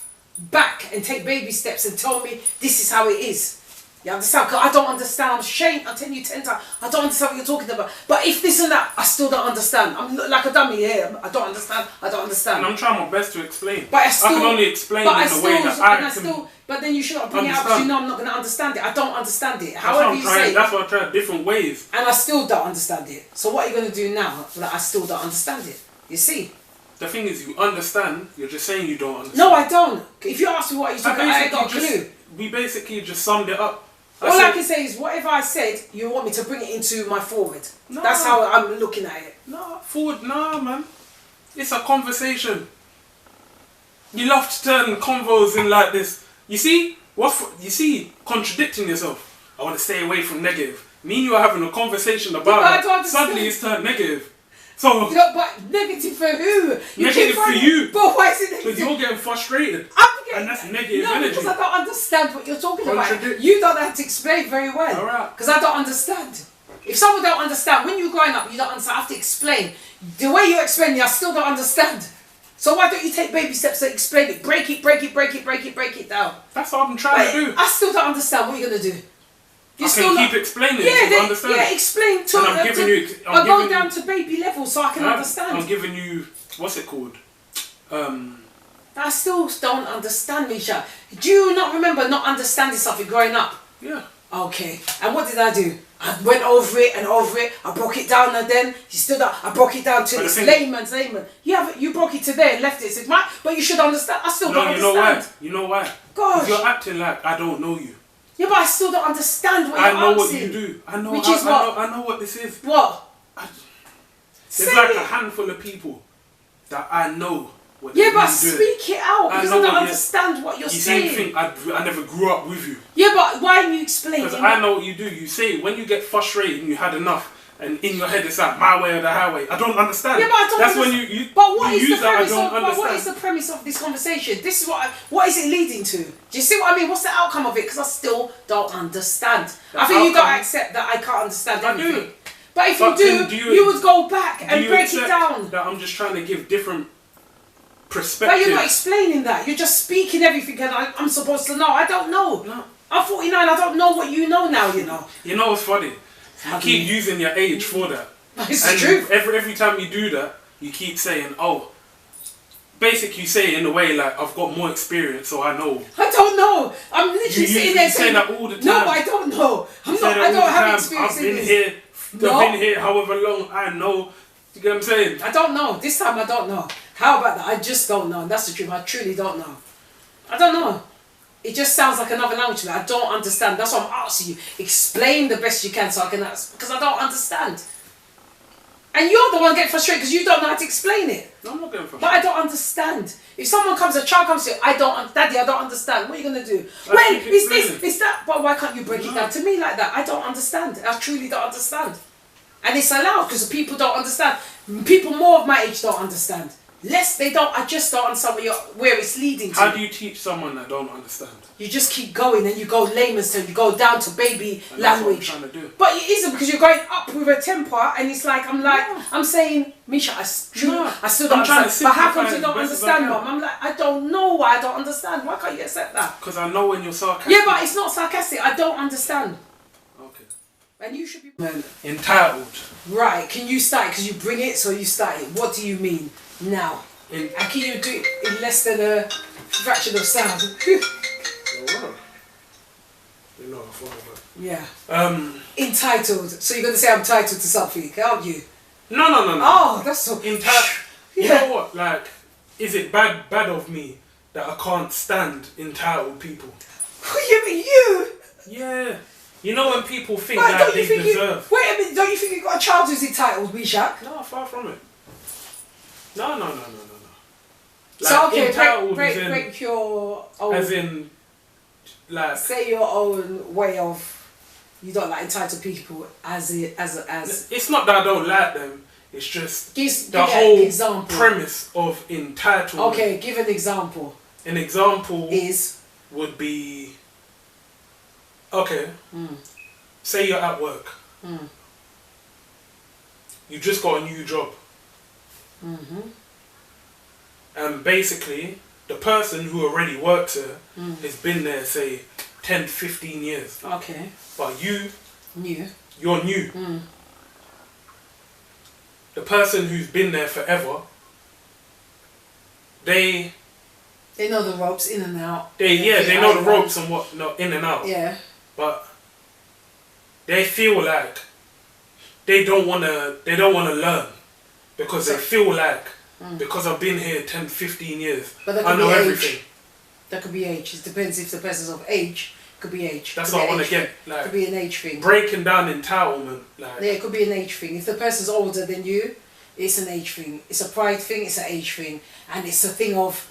and take baby steps and tell me this is how it is. You understand? Because I don't understand. I'm ashamed. I'm telling you 10 times. I don't understand what you're talking about. But if this and that, I still don't understand. I'm like a dummy here. I don't understand. And I'm trying my best to explain. But I can only explain in the way that I can. But then you shouldn't bring it up because you know I'm not going to understand it. I don't understand it. However you say it. That's why I try different ways. And I still don't understand it. So what are you going to do now? Like I still don't understand it. You see? The thing is, you understand. You're just saying you don't understand. No, I don't. If you ask me what you're talking about, I ain't got a clue. We basically just summed it up. All I can say is, whatever I said, you want me to bring it into my forward. No. That's how I'm looking at it. No, forward, nah, man. It's a conversation. You love to turn convos in like this. You see? Contradicting yourself. I want to stay away from negative. Me and you are having a conversation about it. Suddenly it's turned negative. So, You know, but negative for who? negative for you. But why is it Because negative? you're getting frustrated. I'm getting, And that's negative no, energy. because I don't understand what you're talking about. Contradict. You don't have to explain very well. Alright. Because I don't understand. If someone don't understand, when you're growing up, you don't understand. I have to explain. The way you explain it, I still don't understand. So why don't you take baby steps to explain it? Break it down. That's what I'm trying to do. I still don't understand what you're going to do. I can keep explaining it Yeah, to understand. yeah, explain to And I'm giving you. I'll go down to baby level so I can understand. I'm giving you. What's it called? I still don't understand, Misha. Do you not remember not understanding something growing up? Yeah. Okay. And what did I do? I went over it and over it. I broke it down and then you still don't. I broke it down to this layman's. You broke it to there and left it. Said, but you should understand. I still don't understand. You know why? Gosh. You're acting like I don't know you. Yeah, but I still don't understand what you're asking. I know what you do. I know. Which is what? I know what this is. What? There's like a handful of people that I know. Yeah, but speak it out because I don't understand what you're saying. You seem to think I never grew up with you. Yeah, but why are you explaining? Because I know what you do. You say when you get frustrated and you had enough, and in your head it's like my way or the highway. I don't understand. Yeah, but I don't. That's when you. But what you is use the premise that, I don't of? But what is the premise of this conversation? This is what is it leading to? Do you see what I mean? What's the outcome of it? Because I still don't understand. I think you don't accept that I can't understand anything. I do. But if you do, you would go back and break it down. That I'm just trying to give different perspectives. But you're not explaining that. You're just speaking everything and I'm supposed to know. I don't know. No. I'm 49. I don't know what you know now, you know. You know what's funny? You keep using your age for that. It's the truth. Every time you do that, you keep saying, oh, basically you say it in a way like, I've got more experience, so I know. I don't know. I'm literally sitting there saying that all the time. No, I don't know. I don't have experience. I've been here however long, I know. You get what I'm saying? I don't know. This time I don't know. How about that? I just don't know. And that's the truth. I truly don't know. I don't know. It just sounds like another language to me. I don't understand. That's why I'm asking you. Explain the best you can so I can ask. Because I don't understand. And you're the one getting frustrated because you don't know how to explain it. No, I'm not getting frustrated. But I don't understand. If a child comes to you, Daddy, I don't understand. What are you going to do? It's this, it's that. But why can't you break it down to me like that? I don't understand. I truly don't understand. And it's allowed because people don't understand. People more of my age don't understand. I just don't understand where it's leading to. How do you teach someone that don't understand? You just keep going and you go layman's terms, you go down to baby language. That's what I'm trying to do. But it isn't because you're going up with a temper and it's like, I'm saying, Misha, I still don't understand. But how come you don't understand, Mum? I'm like, I don't know why I don't understand. Why can't you accept that? Because I know when you're sarcastic. Yeah, but it's not sarcastic. I don't understand. Okay. And you should be entitled. Right, can you start it? Because you bring it, so you start it. What do you mean now? And can you do it in less than a fraction of sound? You know, I thought about. Yeah. Entitled. So you're going to say I'm titled to something, aren't you? No. Oh, that's so... Entitled. You know what? Like, is it bad of me that I can't stand entitled people? You mean you? Yeah. You know when people think that they deserve... Wait a minute, don't you think you've got a child who's entitled, Mishak? No, far from it. No. Like, so okay, break your own... As in, like... Say your own way of... You don't like entitled people as... It's not that I don't like them. It's just the whole premise of entitlement. Okay, give an example. An example is... Would be... Okay. Say you're at work. You just got a new job. And basically, the person who already works there has been there, say, 10, 15 years. Okay. But you're new. The person who's been there forever, they know the ropes in and out. They know the ropes and what, in and out. Yeah. But they feel like they don't wanna learn because they feel like because I've been here 10, 15 years, I know everything. That could be age. It depends if the person's of age. Could be age. That's what I want to get. Like, could be an age thing. Breaking down entitlement. Like, yeah, it could be an age thing. If the person's older than you, it's an age thing. It's a pride thing. It's an age thing, and it's a thing of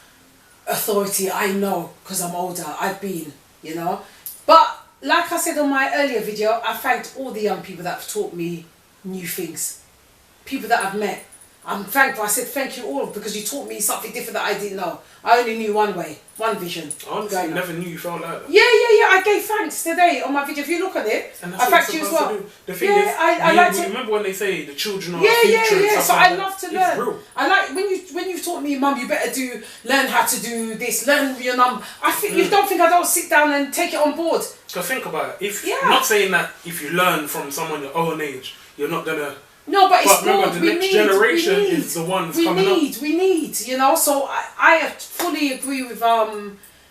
authority. I know because I'm older. I've been, But like I said on my earlier video, I thanked all the young people that have taught me new things. People that I've met. I'm thankful. I said thank you all because you taught me something different that I didn't know. I only knew one way, one vision. I honestly never knew you felt like that. Yeah. I gave thanks today on my video. If you look at it, And I thanked you as well. The thing is, I like to. Remember when they say the children are Yeah. future. So like I love to it's learn. Real. I like when you've taught me, Mum, you better learn how to do this, learn your number. I think you don't think I don't sit down and take it on board. So think about it. I'm not saying that if you learn from someone your own age, you're not gonna. No, but it's remember, the next generation is the ones coming up. We need, you know. So I fully agree with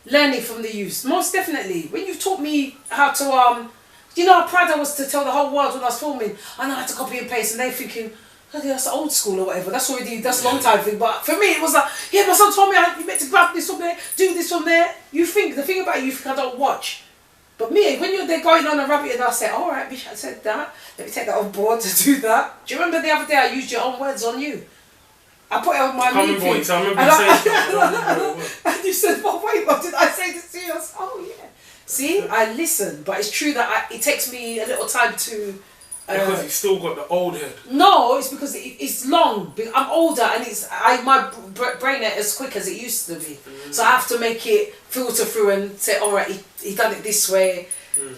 learning from the youth. Most definitely. When you've taught me how to you know how proud I was to tell the whole world when I was filming, I know how to copy and paste, and they're thinking, okay, that's old school or whatever. That's a long time thing. But for me, it was like, yeah, my son told me you meant to grab this from there, do this from there. The thing about you think I don't watch. But me, when they're going on a rabbit and I say, all right, Bish, I said that. Let me take that on board to do that. Do you remember the other day I used your own words on you? I put it on my meeting. I remember you saying and you said, well, wait, what did I say this to you? I said, oh, yeah. See, I listen. But it's true that it takes me a little time to... because you've still got the old head. No, it's because it's long. I'm older and my brain ain't as quick as it used to be. So I have to make it filter through and say, all right, he done it this way,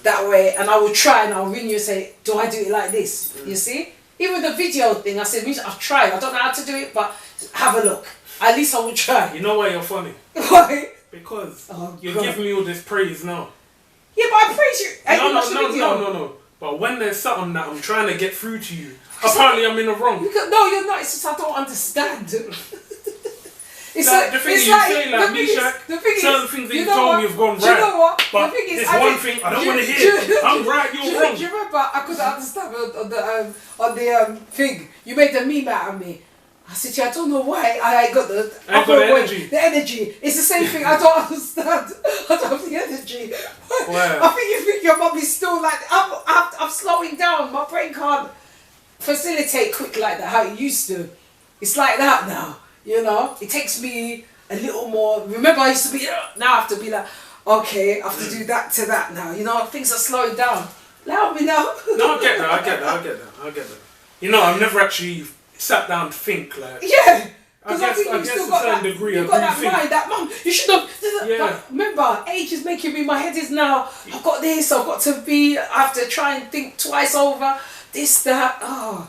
that way, and I will try and I'll ring you and say, do I do it like this? You see? Even the video thing, I said, I've tried. I don't know how to do it, but have a look. At least I will try. You know why you're funny? Why? Because you're giving me all this praise now. Yeah, but I praise you. No. But when there's something that I'm trying to get through to you, apparently I'm in the wrong. No, you're not. It's just I don't understand. It's like, the thing is, you say like, Meshach, certain things that you told me have gone right. Do you know what? But the thing is, there's one thing I don't want to hear. I'm right, you're wrong. Do you remember? I couldn't understand on the thing. You made a meme out of me. I said, yeah, I don't know why I got the energy. The energy. It's the same thing. I don't understand. I don't have the energy. Wow. I think you think your mum is still like, I'm slowing down. My brain can't facilitate quick like that, how it used to. It's like that now, you know. It takes me a little more. Remember, I used to be, now I have to be like, okay, I have to do that to that now. You know, things are slowing down. Allow me now. No, I get that. You know, I've never actually sat down to think like. Yeah. I guess to a certain degree. You've got that mind, that mum. You should have. Yeah. But remember, age is making me. My head is now. I've got this. I've got to be. I have to try and think twice over. This, that. Oh.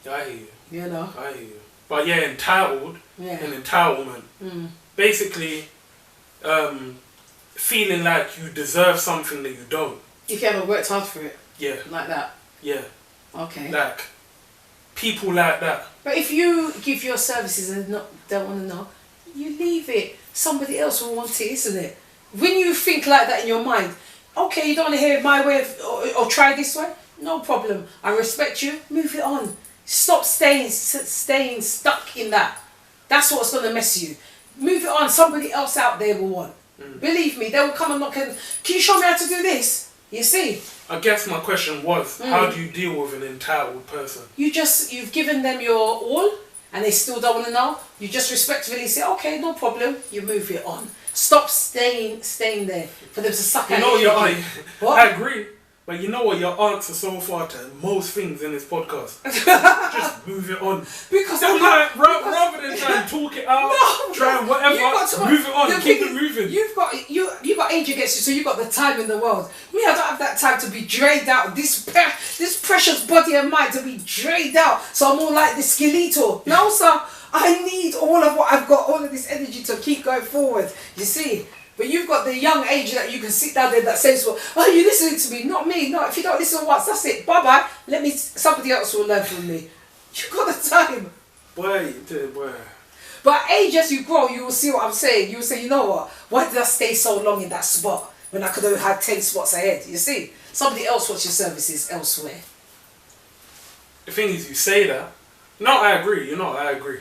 I hear you. You know. I hear you. But yeah, entitled. Yeah. And entitlement. Basically, feeling like you deserve something that you don't. If you haven't worked hard for it. Yeah. Like that. Yeah. Okay. Like people like that. But if you give your services and don't want to know, you leave it. Somebody else will want it, isn't it? When you think like that in your mind, okay, you don't want to hear it my way or try this way, no problem. I respect you. Move it on. Stop staying stuck in that. That's what's going to mess you. Move it on. Somebody else out there will want. Believe me, they will come and knock and, can you show me how to do this? You see? I guess my question was, how do you deal with an entitled person? You've given them your all and they still don't want to know. You just respectfully say, okay, no problem. You move it on. Stop staying there for them to suck at you. I agree. But you know what your answer so far to most things in this podcast? Just move it on. Because rather than try and talk it out, try and whatever, move it on, keep it moving. You've got age against you, so you've got the time in the world. Me, I don't have that time to be drained out. This precious body of mine to be drained out. So I'm more like the skeletal. No, sir. I need all of what I've got, all of this energy to keep going forward. You see? But you've got the young age that you can sit down there that says, well, oh, you listening to me, not me. No, if you don't listen once, that's it. Bye-bye. Somebody else will learn from me. You've got the time. Boy. But age, as you grow, you will see what I'm saying. You will say, you know what? Why did I stay so long in that spot when I could have had 10 spots ahead? You see? Somebody else wants your services elsewhere. The thing is, you say that. No, I agree. I agree.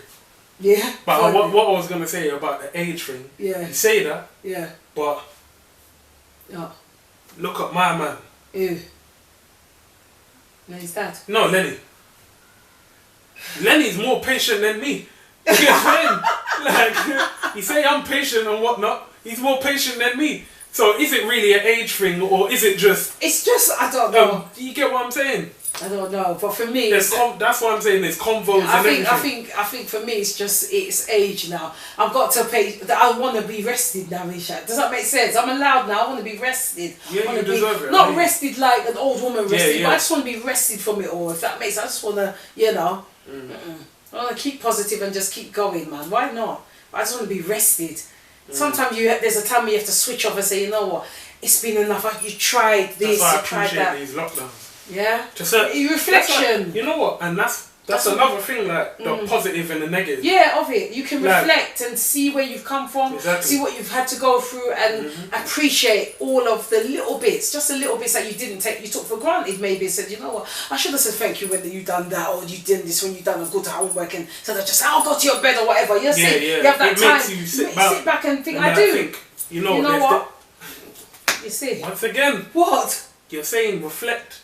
Yeah. But what I was going to say about the age thing, yeah. You say that, yeah. But look at my man. Who? No, his dad. No, Lenny. Lenny's more patient than me. You get what I'm saying? Like, you say I'm patient and whatnot, he's more patient than me. So is it really an age thing or is it just... It's just, I don't know. You get what I'm saying? I don't know, but for me, that's what I'm saying. There's convos and everything. I think for me, it's age now. I've got to pay. I want to be rested now, Isha. Does that make sense? I'm allowed now. I want to be rested. Yeah, you deserve it. Not rested like an old woman rested, yeah. but I just want to be rested from it all. If that makes sense, I just want to, you know, I want to keep positive and just keep going, man. Why not? I just want to be rested. Sometimes there's a time where you have to switch off and say, you know what, it's been enough. You tried this, that's why you tried that. I appreciate these lockdowns. Yeah. Reflection. Like, you know what? And that's another thing, like the positive and the negative. Yeah, of it. You can reflect and see where you've come from, see what you've had to go through, and appreciate all of the little bits, just the little bits that you took for granted maybe, and said, you know what, I should have said thank you when you done that, or you did this when you done a good homework, and so that just, I'll go to your bed or whatever. You have that time. Makes you sit back and think, I do. Think, you know what? You see? Once again. What? You're saying reflect.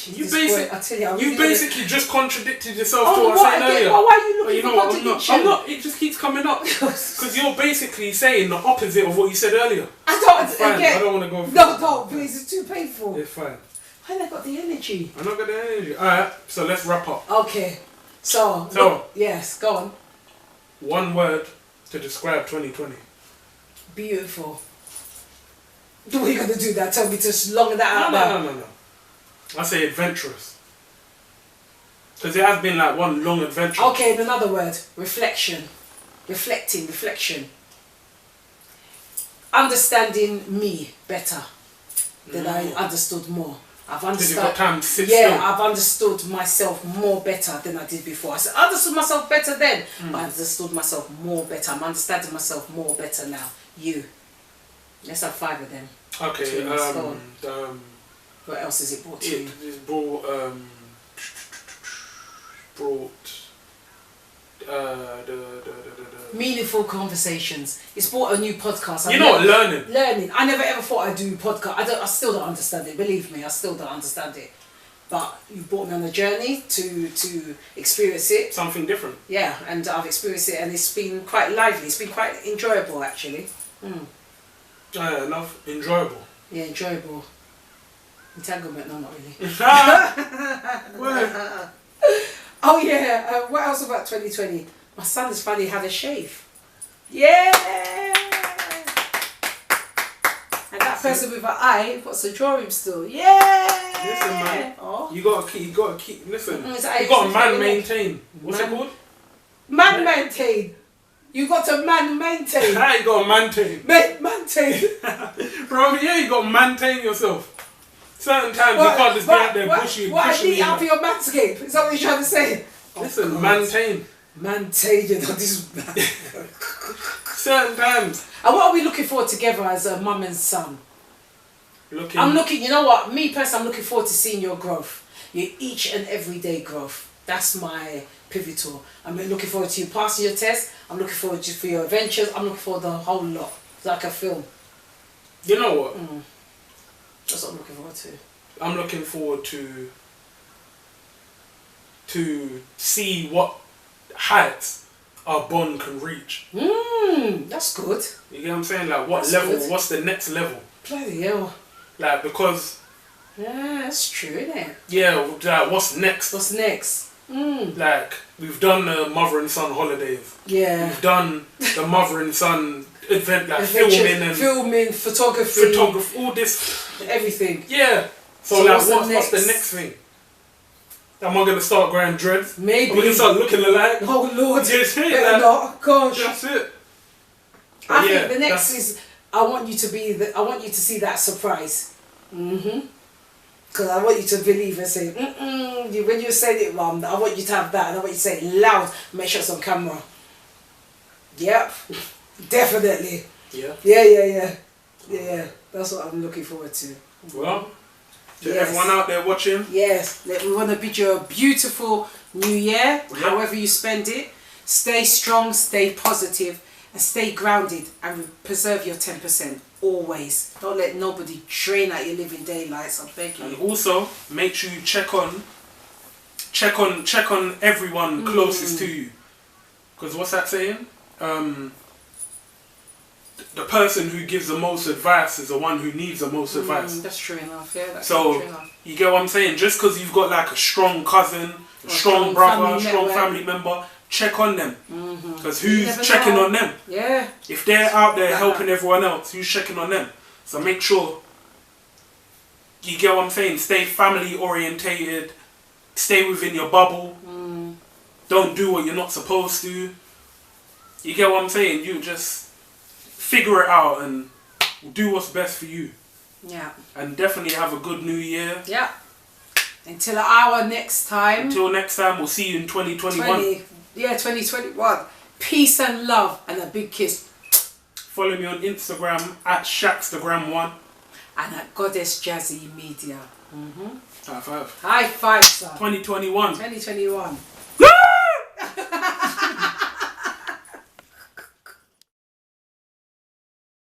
You basically just contradicted yourself to what I was saying earlier. Why are you looking for contradiction? I'm not. It just keeps coming up because you're basically saying the opposite of what you said earlier. I don't want to go. No, please. It's too painful. It's fine. I ain't got the energy. I not got the energy. All right. So let's wrap up. Okay. So yes, go on. One word to describe 2020. Beautiful. What are you gonna do? That tell me to long that out? No. I say adventurous. Because it has been like one long adventure. Okay, and another word. Reflection. Reflection. Understanding me better than I understood more. I've understood I've understood myself more better than I did before. I understood myself better then, but I understood myself more better. I'm understanding myself more better now. You. Let's have 5 of them. Okay, what else is it brought to you? It's brought meaningful conversations. It's brought a new podcast. Learning. I never ever thought I'd do podcast. I still don't understand it. Believe me, I still don't understand it. But you brought me on a journey to experience it. Something different. Yeah, and I've experienced it, and it's been quite lively. It's been quite enjoyable, actually. Enough enjoyable. Yeah, enjoyable. Entanglement? No, not really. Oh yeah. What else about 2020? My son has finally had a shave. Yeah. And that person with an eye wants to draw him still. Yeah. Listen, man. Oh. You gotta keep. Listen. You gotta man maintain. What's it called? Man maintain. You got to maintain. How you got to maintain? Maintain. Bro, yeah, you got to maintain yourself. Certain times you can't just be out there pushing. What I need out for your manscape? Is that what you're trying to say? Listen, maintain. Maintain, you know, this. Certain times. And what are we looking for together as a mum and son? I'm looking, you know what, me personally, I'm looking forward to seeing your growth. Your each and everyday growth. That's my pivotal. I'm looking forward to you passing your test. I'm looking forward to for your adventures. I'm looking forward to the whole lot. It's like a film. You know what? That's what I'm looking forward to. I'm looking forward to see what heights our bond can reach. That's good. You get what I'm saying? Like what that's level? Good. What's the next level? Bloody hell. Like because. Yeah, that's true, isn't it? Yeah. Like what's next? What's next? Like we've done the mother and son holidays. Yeah. We've done the mother and son event, like filming, photography, all this, everything. Yeah. So like, what's the next thing? Am I gonna start growing dreads? Maybe. Are we gonna start looking alike? Oh Lord. Yes, better not. Gosh. That's it. I think the next is I want you to see that surprise. Because I want you to believe and say, when you said it, Mum, I want you to have that, and I want you to say it loud, make sure it's on camera. Yep, definitely. Yeah. Yeah. That's what I'm looking forward to. Well, to everyone out there watching. Yes, we want to bid you a beautiful new year, however you spend it. Stay strong, stay positive, and stay grounded, and preserve your 10%. Always. Don't let nobody drain out your living daylights. I'm begging you. And also, make sure you check on everyone closest to you. Because what's that saying? the person who gives the most advice is the one who needs the most advice. That's true enough. Yeah, that's so true enough. you get what I'm saying? Just because you've got like a strong cousin, a strong brother, a strong family member, check on them. Because who's checking on them? Yeah. If they're out there helping everyone else, who's checking on them? So make sure, you get what I'm saying? Stay family orientated. Stay within your bubble. Don't do what you're not supposed to. You get what I'm saying? You just figure it out and do what's best for you. Yeah. And definitely have a good new year. Yeah. Until our next time. Until next time, we'll see you in 2021. 2021. Peace and love and a big kiss. Follow me on Instagram at Shackstagram1. And at Godess Jazzy Media. High five. High five, sir. 2021. 2021. Woo!